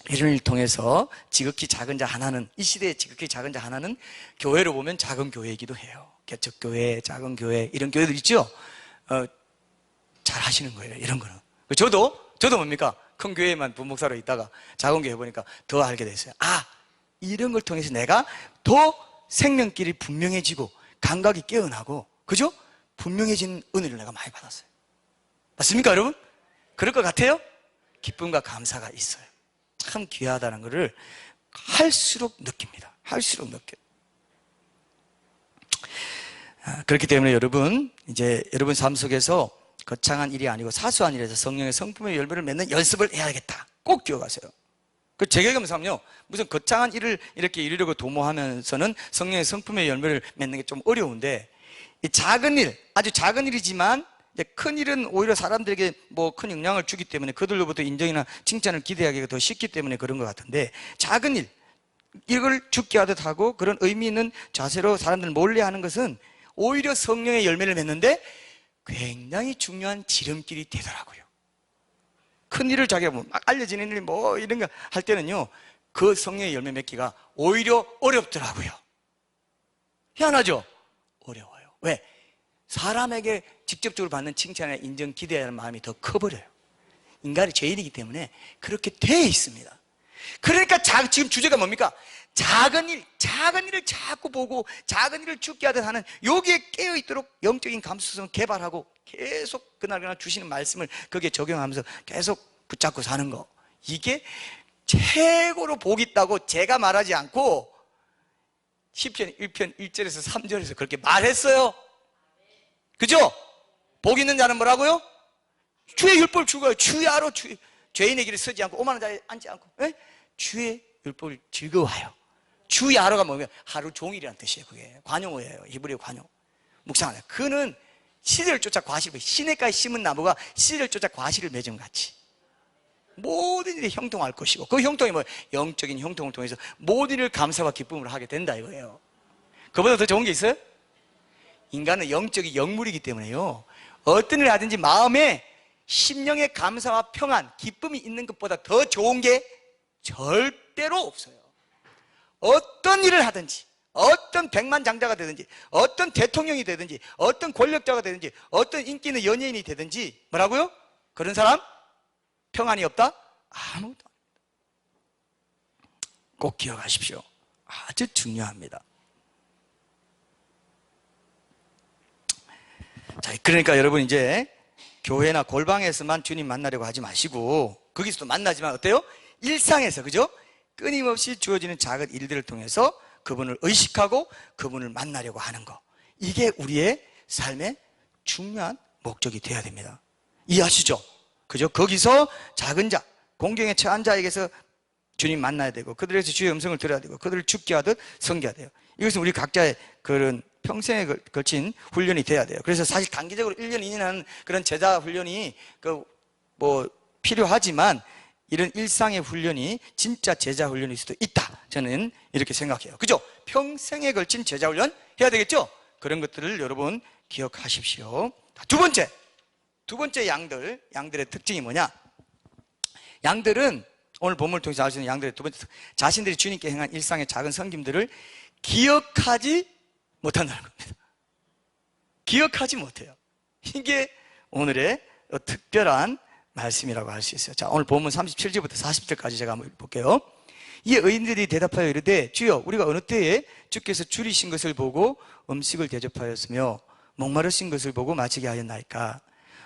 이런 일을 통해서 지극히 작은 자 하나는, 이 시대에 지극히 작은 자 하나는 교회로 보면 작은 교회이기도 해요. 개척교회, 작은 교회, 이런 교회들 있죠? 잘 하시는 거예요, 이런 거는. 저도 뭡니까? 큰 교회만 부목사로 있다가 작은 교회 보니까 더 알게 됐어요. 이런 걸 통해서 내가 더 생명길이 분명해지고 감각이 깨어나고, 그죠? 분명해진 은혜를 내가 많이 받았어요. 맞습니까, 여러분? 그럴 것 같아요? 기쁨과 감사가 있어요. 참 귀하다는 것을 할수록 느낍니다. 할수록 느껴요. 그렇기 때문에 여러분, 이제 여러분 삶 속에서 거창한 일이 아니고 사소한 일에서 성령의 성품의 열매를 맺는 연습을 해야겠다. 꼭 기억하세요. 제 경험상은요, 무슨 거창한 일을 이렇게 이루려고 도모하면서는 성령의 성품의 열매를 맺는 게 좀 어려운데, 이 작은 일, 아주 작은 일이지만 이제 큰 일은 오히려 사람들에게 뭐 큰 영향을 주기 때문에 그들로부터 인정이나 칭찬을 기대하기가 더 쉽기 때문에 그런 것 같은데, 작은 일, 이걸 죽게 하듯 하고 그런 의미 있는 자세로 사람들을 몰래 하는 것은 오히려 성령의 열매를 맺는데 굉장히 중요한 지름길이 되더라고요. 큰 일을 자기가 막 알려지는 일 뭐 이런 거 할 때는요, 그 성령의 열매 맺기가 오히려 어렵더라고요. 희한하죠? 어려워요. 왜? 사람에게 직접적으로 받는 칭찬이나 인정, 기대하는 마음이 더 커버려요. 인간이 죄인이기 때문에 그렇게 돼 있습니다. 그러니까 지금 주제가 뭡니까? 작은 일을 자꾸 보고 작은 일을 죽게 하듯 하는, 여기에 깨어있도록 영적인 감수성을 개발하고 계속 그날 주시는 말씀을 거기에 적용하면서 계속 붙잡고 사는 거, 이게 최고로 복 있다고 제가 말하지 않고 시편 1편 1절에서 3절에서 그렇게 말했어요. 그죠? 복 있는 자는 뭐라고요? 주의 율법을 즐거워요. 주의 하루 죄인의 길을 서지 않고 오만한 자에 앉지 않고, 에? 주의 율법을 즐거워하여. 주의 하루가 뭐냐면 하루 종일이라는 뜻이에요. 그게 관용어예요. 히브리어 관용. 묵상하다. 그는 씨를 쫓아 과실을, 시냇가에 심은 나무가 씨를 쫓아 과실을 맺은 같이 모든 일이 형통할 것이고, 그 형통이 뭐예요? 영적인 형통을 통해서 모든 일을 감사와 기쁨으로 하게 된다 이거예요. 그보다 더 좋은 게 있어요? 인간은 영적인 영물이기 때문에요, 어떤 일을 하든지 마음에 심령의 감사와 평안, 기쁨이 있는 것보다 더 좋은 게 절대로 없어요. 어떤 일을 하든지, 어떤 백만장자가 되든지, 어떤 대통령이 되든지, 어떤 권력자가 되든지, 어떤 인기 있는 연예인이 되든지, 뭐라고요? 그런 사람 평안이 없다? 아무것도 아닙니다. 꼭 기억하십시오. 아주 중요합니다. 자, 그러니까 여러분, 이제 교회나 골방에서만 주님 만나려고 하지 마시고, 거기서도 만나지만 어때요? 일상에서, 그죠? 끊임없이 주어지는 작은 일들을 통해서 그분을 의식하고 그분을 만나려고 하는 거, 이게 우리의 삶의 중요한 목적이 되어야 됩니다. 이해하시죠? 그죠? 거기서 작은 자, 공경에 처한 자에게서 주님 만나야 되고, 그들에게서 주의 음성을 들어야 되고, 그들을 죽게 하듯 섬겨야 돼요. 이것은 우리 각자의 그런 평생에 걸친 훈련이 돼야 돼요. 그래서 사실 단기적으로 1년, 2년 하는 그런 제자 훈련이 필요하지만, 이런 일상의 훈련이 진짜 제자 훈련일 수도 있다, 저는 이렇게 생각해요. 그죠? 평생에 걸친 제자 훈련 해야 되겠죠? 그런 것들을 여러분 기억하십시오. 두 번째 양들의 특징이 뭐냐? 양들은 오늘 본문을 통해서 알 수 있는 양들의 두 번째, 자신들이 주님께 행한 일상의 작은 섬김들을 기억하지 못한다는 겁니다. 기억하지 못해요. 이게 오늘의 특별한 말씀이라고 할 수 있어요. 자, 오늘 본문 37절부터 40절까지 제가 한번 볼게요. 이 의인들이 대답하여 이르되 주여 우리가 어느 때에 주께서 줄이신 것을 보고 음식을 대접하였으며 목마르신 것을 보고 마시게 하였나이까?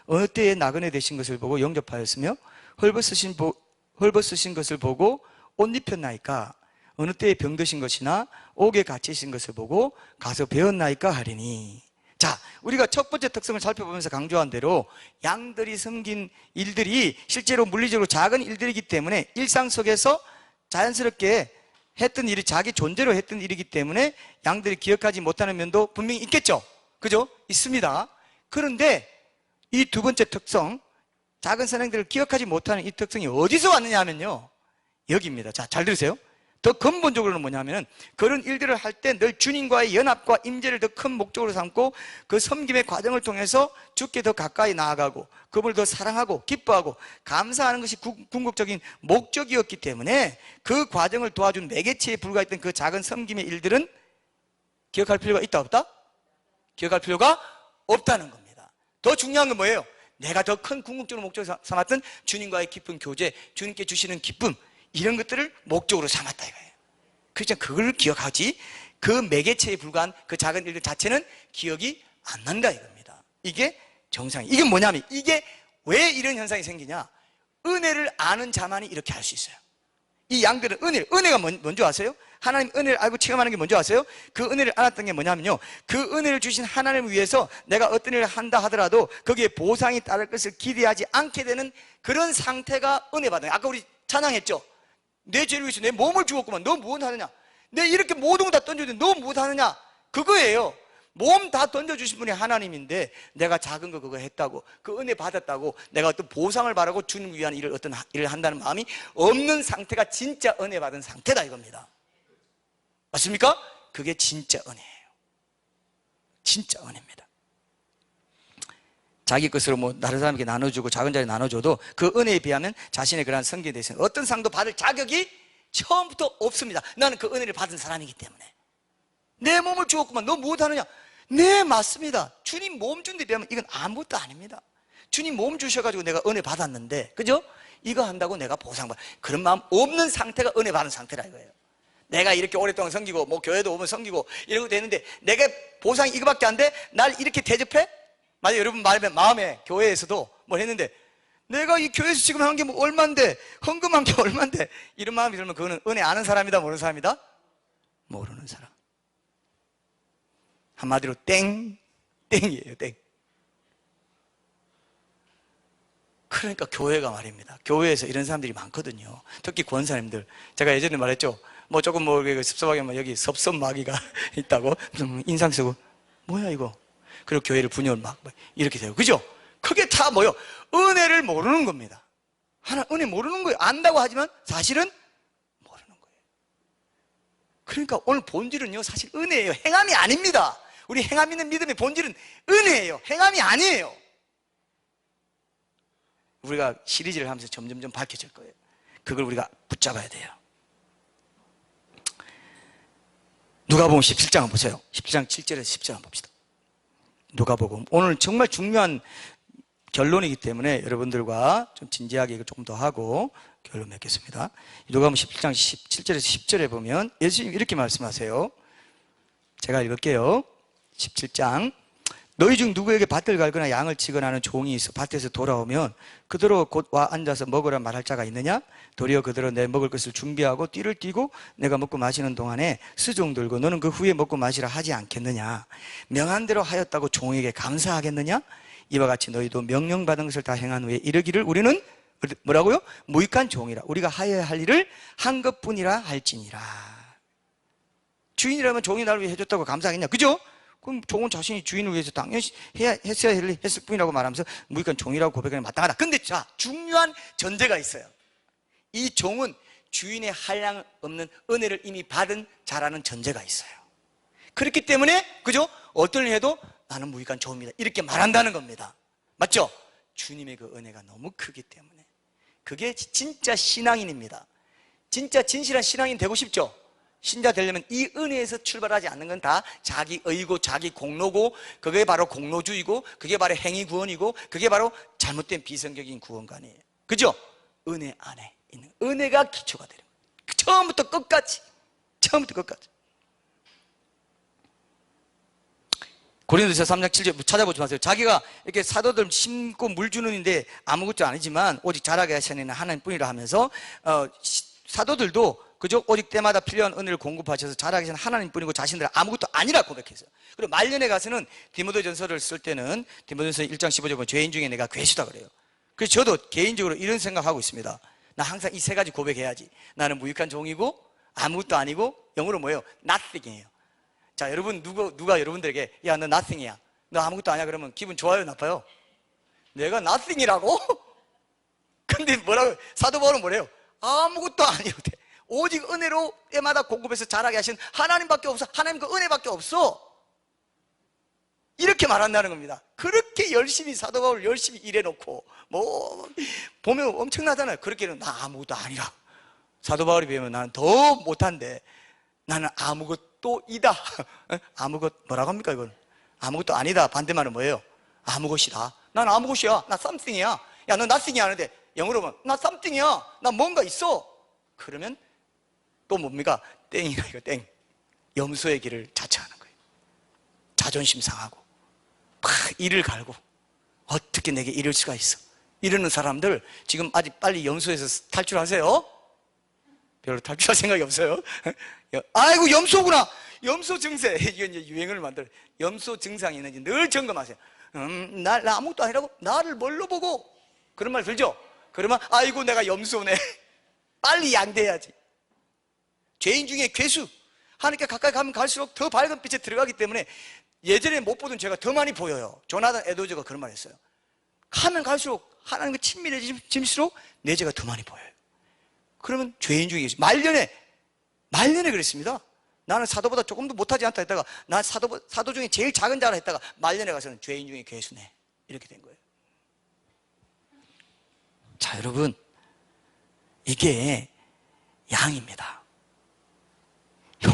어느 때에 나그네 되신 것을 보고 영접하였으며 헐벗으신 것을 보고 옷 입혔나이까? 어느 때에 병드신 것이나 옥에 갇히신 것을 보고 가서 배웠나이까 하리니. 자, 우리가 첫 번째 특성을 살펴보면서 강조한 대로 양들이 섬긴 일들이 실제로 물리적으로 작은 일들이기 때문에 일상 속에서 자연스럽게 했던 일이 자기 존재로 했던 일이기 때문에 양들이 기억하지 못하는 면도 분명히 있겠죠. 그죠? 있습니다. 그런데 이 두 번째 특성, 작은 선행들을 기억하지 못하는 이 특성이 어디서 왔느냐 하면요, 여기입니다. 자, 잘 들으세요. 더 근본적으로는 뭐냐면 그런 일들을 할 때 늘 주님과의 연합과 임재를 더 큰 목적으로 삼고 그 섬김의 과정을 통해서 주께 더 가까이 나아가고 그분을 더 사랑하고 기뻐하고 감사하는 것이 궁극적인 목적이었기 때문에 그 과정을 도와준 매개체에 불과했던 그 작은 섬김의 일들은 기억할 필요가 있다 없다? 기억할 필요가 없다는 겁니다. 더 중요한 건 뭐예요? 내가 더 큰 궁극적으로 목적으로 삼았던 주님과의 깊은 교제, 주님께 주시는 기쁨, 이런 것들을 목적으로 삼았다 이거예요. 그렇죠? 그걸 기억하지 그 매개체에 불과한 그 작은 일들 자체는 기억이 안 난다 이겁니다. 이게 정상이. 이게 뭐냐면 이게 왜 이런 현상이 생기냐? 은혜를 아는 자만이 이렇게 할 수 있어요. 이 양들은 은혜가 뭔지 아세요? 하나님 은혜를 알고 체험하는 게 뭔지 아세요? 그 은혜를 알았던 게 뭐냐면요, 그 은혜를 주신 하나님을 위해서 내가 어떤 일을 한다 하더라도 거기에 보상이 따를 것을 기대하지 않게 되는 그런 상태가 은혜 받는 거예요. 아까 우리 찬양했죠? 내 죄를 위해서 내 몸을 주었구만. 너 무엇하느냐? 내 이렇게 모든 거 다 던져주는데 너 무엇하느냐? 그거예요. 몸 다 던져주신 분이 하나님인데 내가 작은 거 그거 했다고, 그 은혜 받았다고 내가 어떤 보상을 바라고 주님을 위한 일을 어떤 일을 한다는 마음이 없는 상태가 진짜 은혜 받은 상태다 이겁니다. 맞습니까? 그게 진짜 은혜예요. 진짜 은혜입니다. 자기 것으로 뭐 다른 사람에게 나눠주고 작은 자리 나눠줘도 그 은혜에 비하면 자신의 그러한 성기에 대해서는 어떤 상도 받을 자격이 처음부터 없습니다. 나는 그 은혜를 받은 사람이기 때문에. 내 몸을 주었구만. 너 무엇하느냐? 네, 맞습니다. 주님 몸 준 데 비하면 이건 아무것도 아닙니다. 주님 몸 주셔가지고 내가 은혜 받았는데, 그죠? 이거 한다고 내가 보상받아, 그런 마음 없는 상태가 은혜 받은 상태라 이거예요. 내가 이렇게 오랫동안 섬기고 뭐 교회도 오면 섬기고 이러고 되는데 내가 보상이 이거밖에 안 돼? 날 이렇게 대접해? 만약 여러분 마음에 교회에서도 뭘 했는데 내가 이 교회에서 지금 한 게 뭐 얼만데, 헌금한 게 얼만데, 이런 마음이 들면 그거는 은혜 아는 사람이다 모르는 사람이다? 모르는 사람. 한마디로 땡이에요. 땡. 그러니까 교회가 말입니다. 교회에서 이런 사람들이 많거든요. 특히 권사님들. 제가 예전에 말했죠. 뭐 조금 뭐 섭섭하게 뭐 여기 섭섭마귀가 있다고 인상 쓰고 뭐야 이거. 그리고 교회를 분열 막 이렇게 돼요. 그죠? 그게 다 뭐요? 은혜를 모르는 겁니다. 하나 은혜 모르는 거예요. 안다고 하지만 사실은 모르는 거예요. 그러니까 오늘 본질은요 사실 은혜예요. 행함이 아닙니다. 우리 행함 있는 믿음의 본질은 은혜예요. 행함이 아니에요. 우리가 시리즈를 하면서 점점점 밝혀질 거예요. 그걸 우리가 붙잡아야 돼요. 누가복음 17장 한번 보세요. 17장 7절에서 10절 한번 봅시다. 누가복음. 오늘 정말 중요한 결론이기 때문에 여러분들과 좀 진지하게 조금 더 하고 결론 맺겠습니다. 누가복음 17장 17절에서 10절에 보면 예수님 이렇게 말씀하세요. 제가 읽을게요. 17장. 너희 중 누구에게 밭을 갈거나 양을 치거나 하는 종이 있어 밭에서 돌아오면 그대로 곧 와 앉아서 먹으라 말할 자가 있느냐? 도리어 그대로 내 먹을 것을 준비하고 띠를 띠고 내가 먹고 마시는 동안에 수종 들고 너는 그 후에 먹고 마시라 하지 않겠느냐? 명한 대로 하였다고 종에게 감사하겠느냐? 이와 같이 너희도 명령받은 것을 다 행한 후에 이르기를 우리는 뭐라고요? 무익한 종이라. 우리가 하여야 할 일을 한 것뿐이라 할지니라. 주인이라면 종이 나를 위해 해줬다고 감사하겠냐? 그죠? 그럼 종은 자신이 주인을 위해서 당연히 했어야 했을 뿐이라고 말하면서 무익한 종이라고 고백하는 게 마땅하다. 근데 자, 중요한 전제가 있어요. 이 종은 주인의 한량 없는 은혜를 이미 받은 자라는 전제가 있어요. 그렇기 때문에 그죠? 어떤 일 해도 나는 무익한 종입니다 이렇게 말한다는 겁니다. 맞죠? 주님의 그 은혜가 너무 크기 때문에 그게 진짜 신앙인입니다. 진짜 진실한 신앙인 되고 싶죠? 신자 되려면 이 은혜에서 출발하지 않는 건 다 자기 의고 자기 공로고, 그게 바로 공로주의고, 그게 바로 행위 구원이고, 그게 바로 잘못된 비성경적인 구원관이에요. 그죠? 은혜 안에 있는, 은혜가 기초가 되는 거예요. 처음부터 끝까지. 고린도서 3장 7절 찾아보지 마세요. 자기가 이렇게 사도들 심고 물 주는데 아무것도 아니지만 오직 자라게 하시는 하나님뿐이라 하면서 사도들도 그저 오직 때마다 필요한 은혜를 공급하셔서 자라게 하시는 하나님뿐이고 자신들은 아무것도 아니라 고백했어요. 그리고 말년에 가서는 디모데전서를 쓸 때는 디모데전서 1장 15절 보면 죄인 중에 내가 괴수다 그래요. 그래서 저도 개인적으로 이런 생각하고 있습니다. 나 항상 이 세 가지 고백해야지. 나는 무익한 종이고 아무것도 아니고, 영어로 뭐예요? nothing이에요. 자, 여러분, 누가 여러분들에게 야, 너 nothing이야, 너 아무것도 아니야 그러면 기분 좋아요, 나빠요? 내가 nothing이라고? 근데 뭐라고, 사도 바울은 뭐래요? 아무것도 아니어도 돼. 오직 은혜로 때마다 공급해서 자라게 하신 하나님밖에 없어. 하나님 그 은혜밖에 없어. 이렇게 말한다는 겁니다. 그렇게 열심히 사도 바울 열심히 일해놓고 뭐 보면 엄청나잖아요. 그렇게는 나 아무것도 아니라. 사도 바울이 배우면 나는 더 못한데 나는 아무것도이다. 뭐라고 합니까 이건? 아무것도 아니다. 반대말은 뭐예요? 아무것이다. 난 아무것이야. 나 something이야. 야, 너 nothing이 아닌데 영어로 보면 나 something이야. 나 뭔가 있어. 그러면 또 뭡니까? 땡이라 이거 땡. 염소의 길을 자처하는 거예요. 자존심 상하고 막 이를 갈고 어떻게 내게 이럴 수가 있어. 이러는 사람들 지금 아직 빨리 염소에서 탈출하세요. 별로 탈출할 생각이 없어요. 아이고 염소구나. 염소 증세. 이건 이제 유행을 만들어. 염소 증상이 있는지 늘 점검하세요. 나 아무것도 아니라고? 나를 뭘로 보고? 그런 말 들죠? 그러면 아이고 내가 염소네. 빨리 양대해야지. 죄인 중에 괴수. 하나님께 가까이 가면 갈수록 더 밝은 빛에 들어가기 때문에 예전에 못 보던 죄가 더 많이 보여요. 조나단 에드워즈가 그런 말 했어요. 가면 갈수록 하나님과 친밀해질수록 내 죄가 더 많이 보여요. 그러면 죄인 중에 괴수. 말년에 그랬습니다. 나는 사도보다 조금도 못하지 않다 했다가 난 사도 중에 제일 작은 자라 했다가 말년에 가서는 죄인 중에 괴수네. 이렇게 된 거예요. 자, 여러분, 이게 양입니다.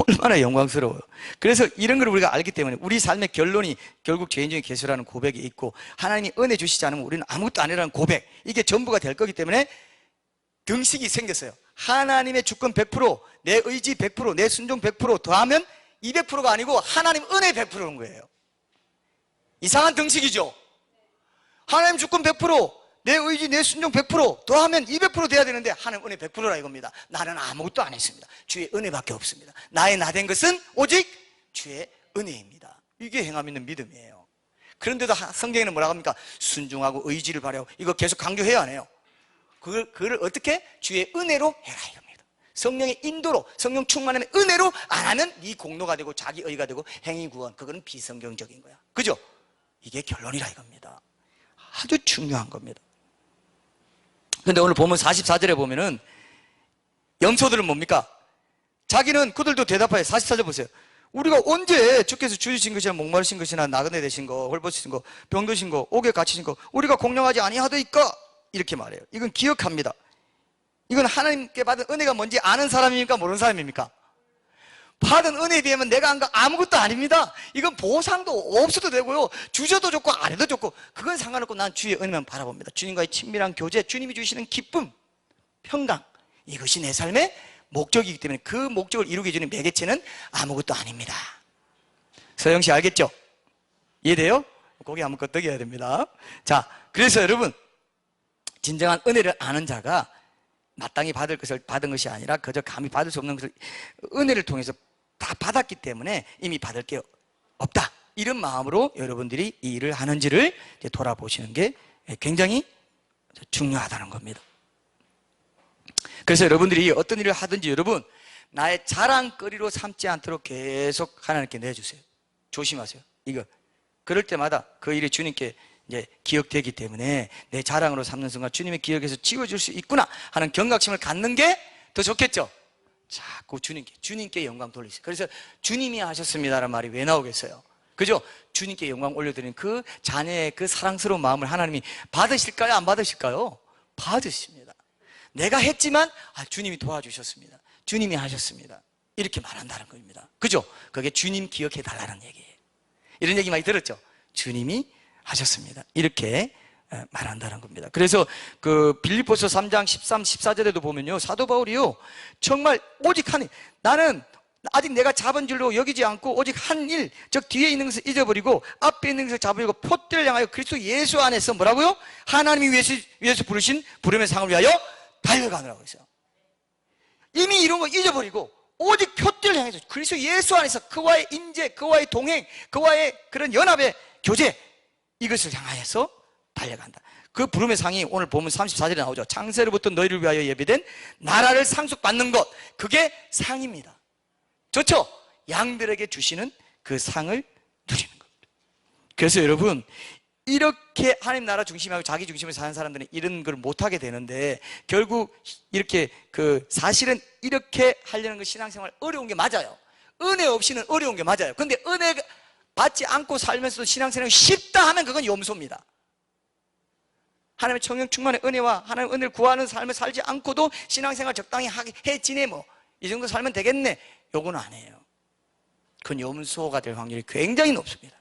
얼마나 영광스러워요. 그래서 이런 걸 우리가 알기 때문에 우리 삶의 결론이 결국 죄인 중에 괴수라는 고백이 있고, 하나님이 은혜 주시지 않으면 우리는 아무것도 아니라는 고백, 이게 전부가 될 거기 때문에 등식이 생겼어요. 하나님의 주권 100%, 내 의지 100%, 내 순종 100% 더하면 200%가 아니고 하나님 은혜 100%인 거예요. 이상한 등식이죠. 하나님 주권 100%, 내 의지, 내 순종 100% 더하면 200% 돼야 되는데 하나님 은혜 100%라 이겁니다. 나는 아무것도 안 했습니다. 주의 은혜밖에 없습니다. 나의 나 된 것은 오직 주의 은혜입니다. 이게 행함 있는 믿음이에요. 그런데도 성경에는 뭐라고 합니까? 순종하고 의지를 바라고, 이거 계속 강조해야 하네요. 그걸 어떻게? 주의 은혜로 해라 이겁니다. 성령의 인도로, 성령 충만함의 은혜로 안 하면 네 공로가 되고 자기 의가 되고 행위 구원, 그거는 비성경적인 거야. 그죠? 이게 결론이라 이겁니다. 아주 중요한 겁니다. 근데 오늘 보면 44절에 보면은 염소들은 뭡니까? 자기는 그들도 대답하여 44절 보세요. 우리가 언제 주께서 주신 것이나 목마르신 것이나 나그네 되신 거, 홀벗으신 거, 병드신 거, 옥에 갇히신 거 우리가 공령하지 아니하더이까? 이렇게 말해요. 이건 기억합니다. 이건 하나님께 받은 은혜가 뭔지 아는 사람입니까? 모르는 사람입니까? 받은 은혜에 비하면 내가 한 거 아무것도 아닙니다. 이건 보상도 없어도 되고요, 주셔도 좋고 안 해도 좋고, 그건 상관없고 난 주의 은혜만 바라봅니다. 주님과의 친밀한 교제, 주님이 주시는 기쁨, 평강, 이것이 내 삶의 목적이기 때문에 그 목적을 이루게 해주는 매개체는 아무것도 아닙니다. 서영씨 알겠죠? 이해돼요? 고개 한번 끄덕여야 됩니다. 자, 그래서 여러분, 진정한 은혜를 아는 자가 마땅히 받을 것을 받은 것이 아니라 그저 감히 받을 수 없는 것을 은혜를 통해서 다 받았기 때문에 이미 받을 게 없다, 이런 마음으로 여러분들이 이 일을 하는지를 돌아보시는 게 굉장히 중요하다는 겁니다. 그래서 여러분들이 어떤 일을 하든지 여러분, 나의 자랑거리로 삼지 않도록 계속 하나님께 내주세요. 조심하세요. 이거 그럴 때마다 그 일이 주님께 이제 기억되기 때문에 내 자랑으로 삼는 순간 주님의 기억에서 지워줄 수 있구나 하는 경각심을 갖는 게 더 좋겠죠. 자꾸 주님께 영광 돌리세요. 그래서 주님이 하셨습니다라는 말이 왜 나오겠어요? 그죠? 주님께 영광 올려드리는 그 자녀의 그 사랑스러운 마음을 하나님이 받으실까요? 안 받으실까요? 받으십니다. 내가 했지만 주님이 도와주셨습니다. 주님이 하셨습니다. 이렇게 말한다는 겁니다. 그죠? 그게 주님 기억해 달라는 얘기예요. 이런 얘기 많이 들었죠? 주님이 하셨습니다. 이렇게 말한다는 겁니다. 그래서 그 빌립보서 3장 13, 14절에도 보면요, 사도 바울이요, 정말 오직 한 일, 나는 아직 내가 잡은 줄로 여기지 않고 오직 한 일, 즉 뒤에 있는 것을 잊어버리고 앞에 있는 것을 잡으려고 표대를 향하여 그리스도 예수 안에서 뭐라고요? 하나님이 위해서 부르신 부름의 상을 위하여 달려가느라고 했어요. 이미 이런 거 잊어버리고 오직 표대를 향해서 그리스도 예수 안에서 그와의 인재, 그와의 동행, 그와의 그런 연합의 교제, 이것을 향하여서 달려간다. 그 부름의 상이 오늘 보면 34절에 나오죠. 창세로부터 너희를 위하여 예비된 나라를 상속받는 것, 그게 상입니다. 좋죠? 양들에게 주시는 그 상을 누리는 겁니다. 그래서 여러분, 이렇게 하나님 나라 중심하고 자기 중심을 사는 사람들은 이런 걸 못하게 되는데, 결국 이렇게 사실은 이렇게 하려는 거 신앙생활 어려운 게 맞아요. 은혜 없이는 어려운 게 맞아요. 근데 은혜 받지 않고 살면서도 신앙생활이 쉽다 하면 그건 염소입니다. 하나님의 청령 충만의 은혜와 하나님의 은혜를 구하는 삶을 살지 않고도 신앙생활 적당히 해 지내, 이 정도 살면 되겠네, 요건 아니에요. 그건 염소가 될 확률이 굉장히 높습니다.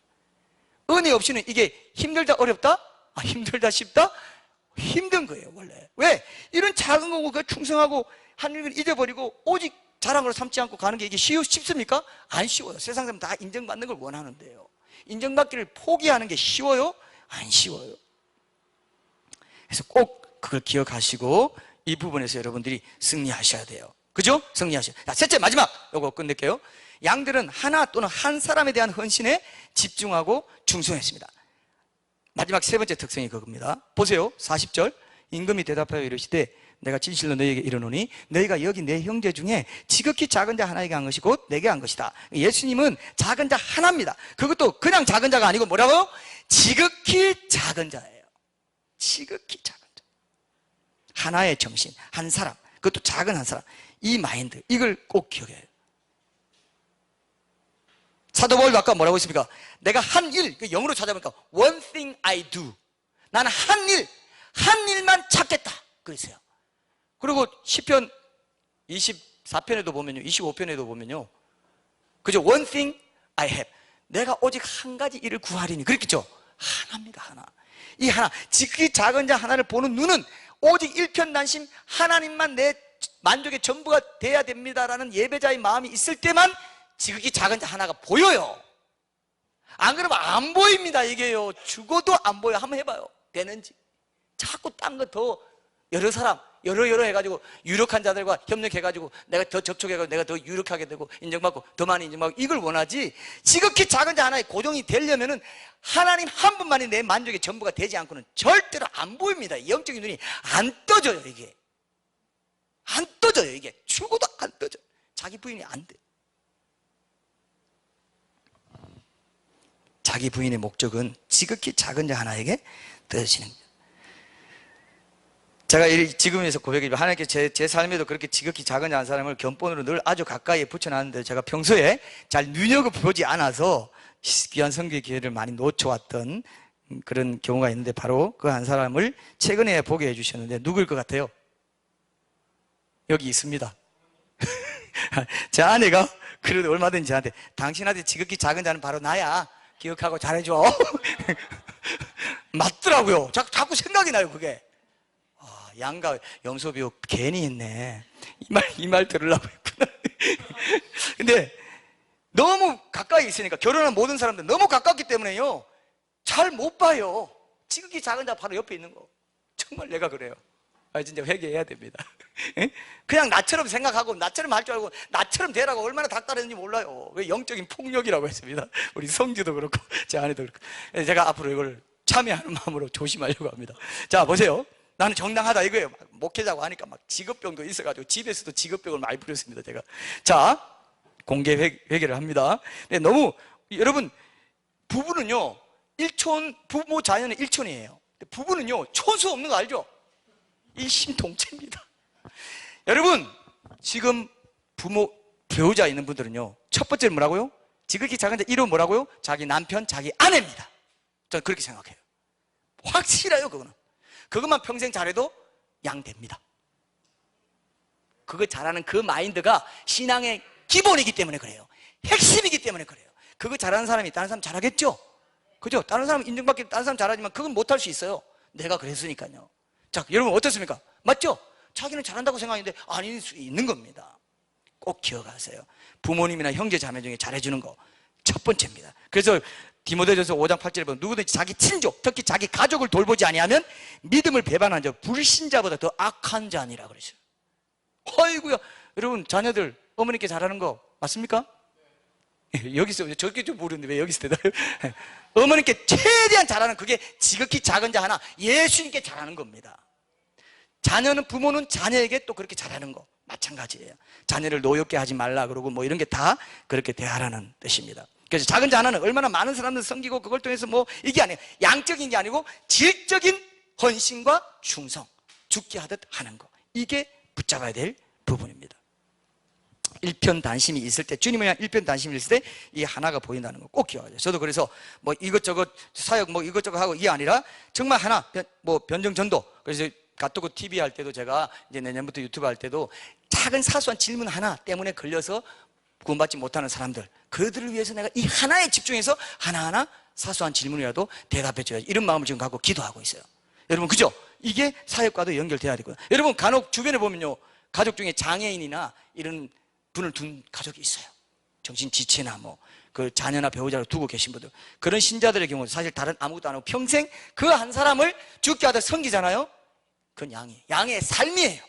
은혜 없이는 이게 힘들다 어렵다? 힘들다 쉽다? 힘든 거예요 원래. 왜? 이런 작은 거고 그 충성하고 하나님을 잊어버리고 오직 자랑으로 삼지 않고 가는 게 이게 쉽습니까? 안 쉬워요. 세상 사람 다 인정받는 걸 원하는데요, 인정받기를 포기하는 게 쉬워요? 안 쉬워요. 그래서 꼭 그걸 기억하시고 이 부분에서 여러분들이 승리하셔야 돼요. 그죠? 승리하셔야 돼요. 자, 셋째, 마지막 요거 끝낼게요. 양들은 하나 또는 한 사람에 대한 헌신에 집중하고 충성했습니다. 마지막 세 번째 특성이 그겁니다. 보세요. 40절. 임금이 대답하여 이르시되 내가 진실로 너희에게 이르노니 너희가 여기 내 형제 중에 지극히 작은 자 하나에게 한 것이 곧 내게 한 것이다. 예수님은 작은 자 하나입니다. 그것도 그냥 작은 자가 아니고 뭐라고요? 지극히 작은 자예요. 지극히 작은 자. 하나의 정신, 한 사람, 그것도 작은 한 사람. 이 마인드, 이걸 꼭 기억해야 해요. 사도 바울도 아까 뭐라고 했습니까? 내가 한 일, 영어로 찾아보니까 one thing I do. 나는 한 일만 찾겠다 그랬어요. 그리고 시편 24편에도 보면요, 25편에도 보면요, 그죠? one thing I have. 내가 오직 한 가지 일을 구하리니. 그랬겠죠? 하나입니다. 하나. 이 하나, 지극히 작은 자 하나를 보는 눈은 오직 일편단심 하나님만 내 만족의 전부가 돼야 됩니다라는 예배자의 마음이 있을 때만 지극히 작은 자 하나가 보여요. 안 그러면 안 보입니다. 이게요, 죽어도 안 보여. 한번 해봐요. 되는지. 자꾸 딴 거 더 여러 사람 여러 해가지고 유력한 자들과 협력해가지고 내가 더 접촉해가지고 내가 더 유력하게 되고 인정받고 더 많이 인정받고 이걸 원하지, 지극히 작은 자 하나에 고정이 되려면은 하나님 한 분만이 내 만족의 전부가 되지 않고는 절대로 안 보입니다. 영적인 눈이 안 떠져요. 이게 안 떠져요. 이게 죽어도 안 떠져. 자기 부인이 안 돼. 자기 부인의 목적은 지극히 작은 자 하나에게 떠지는 거예요. 제가 지금에서 고백이지만 하나님께 제 삶에도 그렇게 지극히 작은 자 한 사람을 견본으로 늘 아주 가까이에 붙여놨는데, 제가 평소에 잘 눈여겨보지 않아서 귀한 선교의 기회를 많이 놓쳐왔던 그런 경우가 있는데, 바로 그 한 사람을 최근에 보게 해주셨는데 누구일 것 같아요? 여기 있습니다. 제 아내가 그래도 얼마든지 저한테 당신한테 지극히 작은 자는 바로 나야, 기억하고 잘해줘. 맞더라고요. 자꾸 생각이 나요. 그게 양가 염소비유 괜히 했네. 이 말 들으려고 했구나. 근데 너무 가까이 있으니까, 결혼한 모든 사람들 너무 가깝기 때문에요, 잘 못 봐요. 지극히 작은 자 바로 옆에 있는 거. 정말 내가 그래요. 진짜 회개해야 됩니다. 그냥 나처럼 생각하고 나처럼 할 줄 알고 나처럼 되라고 얼마나 닥달했는지 몰라요. 왜 영적인 폭력이라고 했습니다. 우리 성주도 그렇고 제 아내도 그렇고. 제가 앞으로 이걸 참여하는 마음으로 조심하려고 합니다. 자, 보세요. 나는 정당하다 이거예요. 목회자고 하니까 막 직업병도 있어가지고 집에서도 직업병을 많이 부렸습니다. 제가. 자, 공개 회개를 합니다. 근데 너무, 여러분, 부부는요, 부모 자녀는 일촌이에요. 부부는요, 촌수 없는 거 알죠? 일심동체입니다. 여러분, 지금 배우자 있는 분들은요, 첫 번째는 뭐라고요? 지극히 작은 자 이름 뭐라고요? 자기 남편, 자기 아내입니다. 저는 그렇게 생각해요. 확실해요. 그것만 평생 잘해도 양 됩니다. 그거 잘하는 그 마인드가 신앙의 기본이기 때문에 그래요. 핵심이기 때문에 그래요. 그거 잘하는 사람이 다른 사람 잘하겠죠? 그죠? 다른 사람 인정받기 다른 사람 잘하지만 그건 못할 수 있어요. 내가 그랬으니까요. 자, 여러분 어떻습니까? 맞죠? 자기는 잘한다고 생각하는데 아닐 수 있는 겁니다. 꼭 기억하세요. 부모님이나 형제 자매 중에 잘해주는 거 첫 번째입니다. 그래서 디모데전서 5장 8절에 보면 누구든지 자기 친족, 특히 자기 가족을 돌보지 아니하면 믿음을 배반한 자, 불신자보다 더 악한 자니라 그러죠. 어이구야, 여러분 자녀들 어머니께 잘하는 거 맞습니까? 여기 있어요. 저렇게 좀 모르는데 왜 여기 있어요? 어머니께 최대한 잘하는, 그게 지극히 작은 자 하나 예수님께 잘하는 겁니다. 자녀는, 부모는 자녀에게 또 그렇게 잘하는 거 마찬가지예요. 자녀를 노엽게 하지 말라 그러고 뭐 이런 게 다 그렇게 대하라는 뜻입니다. 그래서 작은 자 하나는 얼마나 많은 사람들 섬기고 그걸 통해서 뭐 이게 아니에요. 양적인 게 아니고 질적인 헌신과 충성, 죽게 하듯 하는 거, 이게 붙잡아야 될 부분입니다. 일편단심이 있을 때, 주님을 향한 일편단심이 있을 때 이 하나가 보인다는 거 꼭 기억하세요. 저도 그래서 뭐 이것저것 사역 뭐 이것저것 하고 이게 아니라 정말 하나, 뭐 변정전도, 그래서 가토고 TV 할 때도 제가 이제 내년부터 유튜브 할 때도 작은 사소한 질문 하나 때문에 걸려서 구원받지 못하는 사람들, 그들을 위해서 내가 이 하나에 집중해서 하나하나 사소한 질문이라도 대답해 줘야지, 이런 마음을 지금 갖고 기도하고 있어요. 여러분 그죠? 이게 사역과도 연결돼야 되고요. 여러분 간혹 주변에 보면요, 가족 중에 장애인이나 이런 분을 둔 가족이 있어요. 정신지체나 뭐 그 자녀나 배우자를 두고 계신 분들, 그런 신자들의 경우 사실 다른 아무것도 안 하고 평생 그 한 사람을 죽게 하다 섬기잖아요. 그건 양의 삶이에요.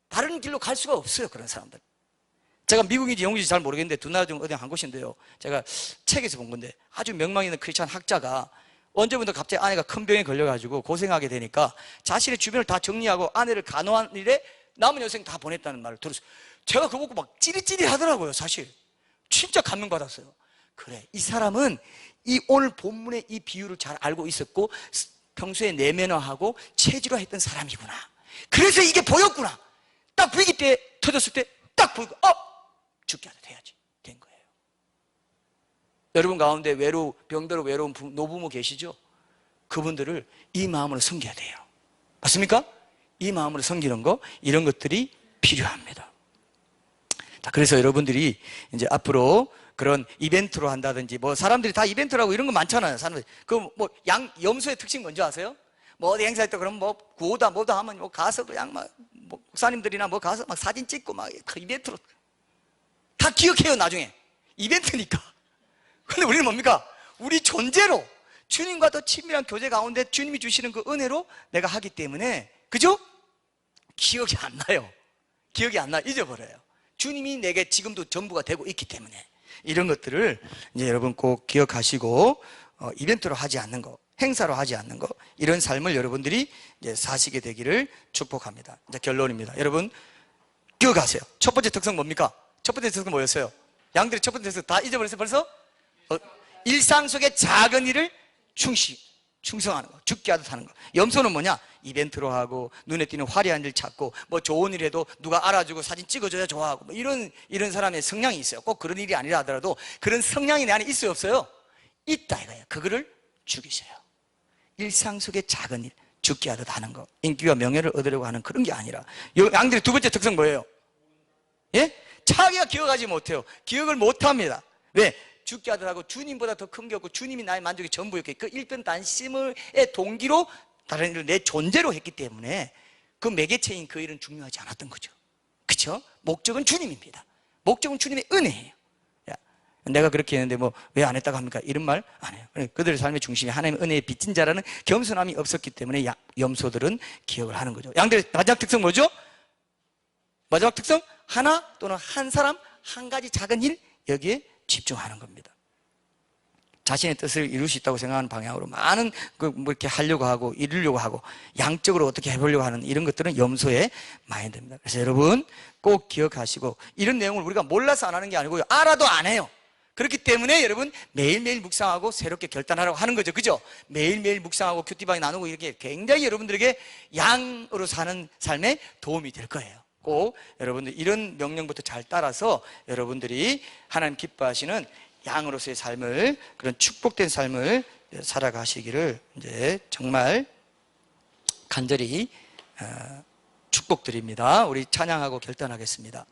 다른 길로 갈 수가 없어요, 그런 사람들. 제가 미국인지 영국인지 잘 모르겠는데 두 나라 중 어디 한 곳인데요, 제가 책에서 본 건데 아주 명망 있는 크리스찬 학자가 언제부터 갑자기 아내가 큰 병에 걸려가지고 고생하게 되니까 자신의 주변을 다 정리하고 아내를 간호한 일에 남은 여생 다 보냈다는 말을 들었어요. 제가 그거 보고 막 찌릿찌릿 하더라고요. 사실 진짜 감명받았어요. 그래, 이 사람은 이 오늘 본문의 이 비유를 잘 알고 있었고 평소에 내면화하고 체질화했던 사람이구나. 그래서 이게 보였구나. 딱 위기 때 터졌을 때 딱 보이고 죽게 하듯 해야지 된 거예요. 여러분 가운데 병들어 외로운 노부모 계시죠? 그분들을 이 마음으로 섬겨야 돼요. 맞습니까? 이 마음으로 섬기는 거, 이런 것들이 필요합니다. 자, 그래서 여러분들이 이제 앞으로 그런 이벤트로 한다든지, 뭐 사람들이 다 이벤트라고 이런 거 많잖아요. 사람들 그 뭐 염소의 특징 뭔지 아세요? 뭐 어디 행사할 때 그럼 뭐 구호다 뭐다 하면 뭐 가서 그냥 막 목사님들이나 뭐 가서 막 사진 찍고 막 그 이벤트로 다 기억해요. 나중에 이벤트니까. 근데 우리는 뭡니까? 우리 존재로 주님과 더 친밀한 교제 가운데 주님이 주시는 그 은혜로 내가 하기 때문에, 그죠? 기억이 안 나요. 기억이 안 나, 잊어버려요. 주님이 내게 지금도 전부가 되고 있기 때문에 이런 것들을 이제 여러분 꼭 기억하시고 이벤트로 하지 않는 거, 행사로 하지 않는 거, 이런 삶을 여러분들이 이제 사시게 되기를 축복합니다. 이제 결론입니다. 여러분 기억하세요. 첫 번째 특성 뭡니까? 첫 번째 특성 뭐였어요? 양들의 첫 번째 특성 다 잊어버렸어요 벌써? 일상 속의 작은 일을 충성하는 거, 죽게 하듯 하는 거. 염소는 뭐냐? 이벤트로 하고 눈에 띄는 화려한 일 찾고 뭐 좋은 일 해도 누가 알아주고 사진 찍어줘야 좋아하고 뭐 이런 사람의 성향이 있어요. 꼭 그런 일이 아니라 하더라도 그런 성향이 내 안에 있어요, 없어요? 있다 이거예요. 그거를 죽이세요. 일상 속의 작은 일, 죽게 하듯 하는 거, 인기와 명예를 얻으려고 하는 그런 게 아니라. 양들의 두 번째 특성 뭐예요? 예? 자기가 기억하지 못해요. 기억을 못합니다. 왜? 죽게 하듯 하고 주님보다 더 큰 게 없고 주님이 나의 만족의 전부였기, 그 일편단심의 동기로 다른 일을 내 존재로 했기 때문에 그 매개체인 그 일은 중요하지 않았던 거죠. 그렇죠? 목적은 주님입니다. 목적은 주님의 은혜예요. 내가 그렇게 했는데 뭐 왜 안 했다고 합니까? 이런 말 안 해요. 그들의 삶의 중심이 하나님의 은혜에 빚진 자라는 겸손함이 없었기 때문에 염소들은 기억을 하는 거죠. 양들의 마지막 특성 뭐죠? 마지막 특성, 하나 또는 한 사람, 한 가지 작은 일, 여기에 집중하는 겁니다. 자신의 뜻을 이룰 수 있다고 생각하는 방향으로 많은 뭐 이렇게 하려고 하고 이루려고 하고 양적으로 어떻게 해보려고 하는 이런 것들은 염소의 마인드입니다. 그래서 여러분 꼭 기억하시고, 이런 내용을 우리가 몰라서 안 하는 게 아니고요, 알아도 안 해요. 그렇기 때문에 여러분 매일매일 묵상하고 새롭게 결단하라고 하는 거죠. 그죠? 매일매일 묵상하고 큐티방에 나누고 이렇게 굉장히 여러분들에게 양으로 사는 삶에 도움이 될 거예요. 꼭 여러분들 이런 명령부터 잘 따라서 여러분들이 하나님 기뻐하시는 양으로서의 삶을, 그런 축복된 삶을 살아가시기를 이제 정말 간절히 축복합니다. 축복드립니다. 우리 찬양하고 결단하겠습니다.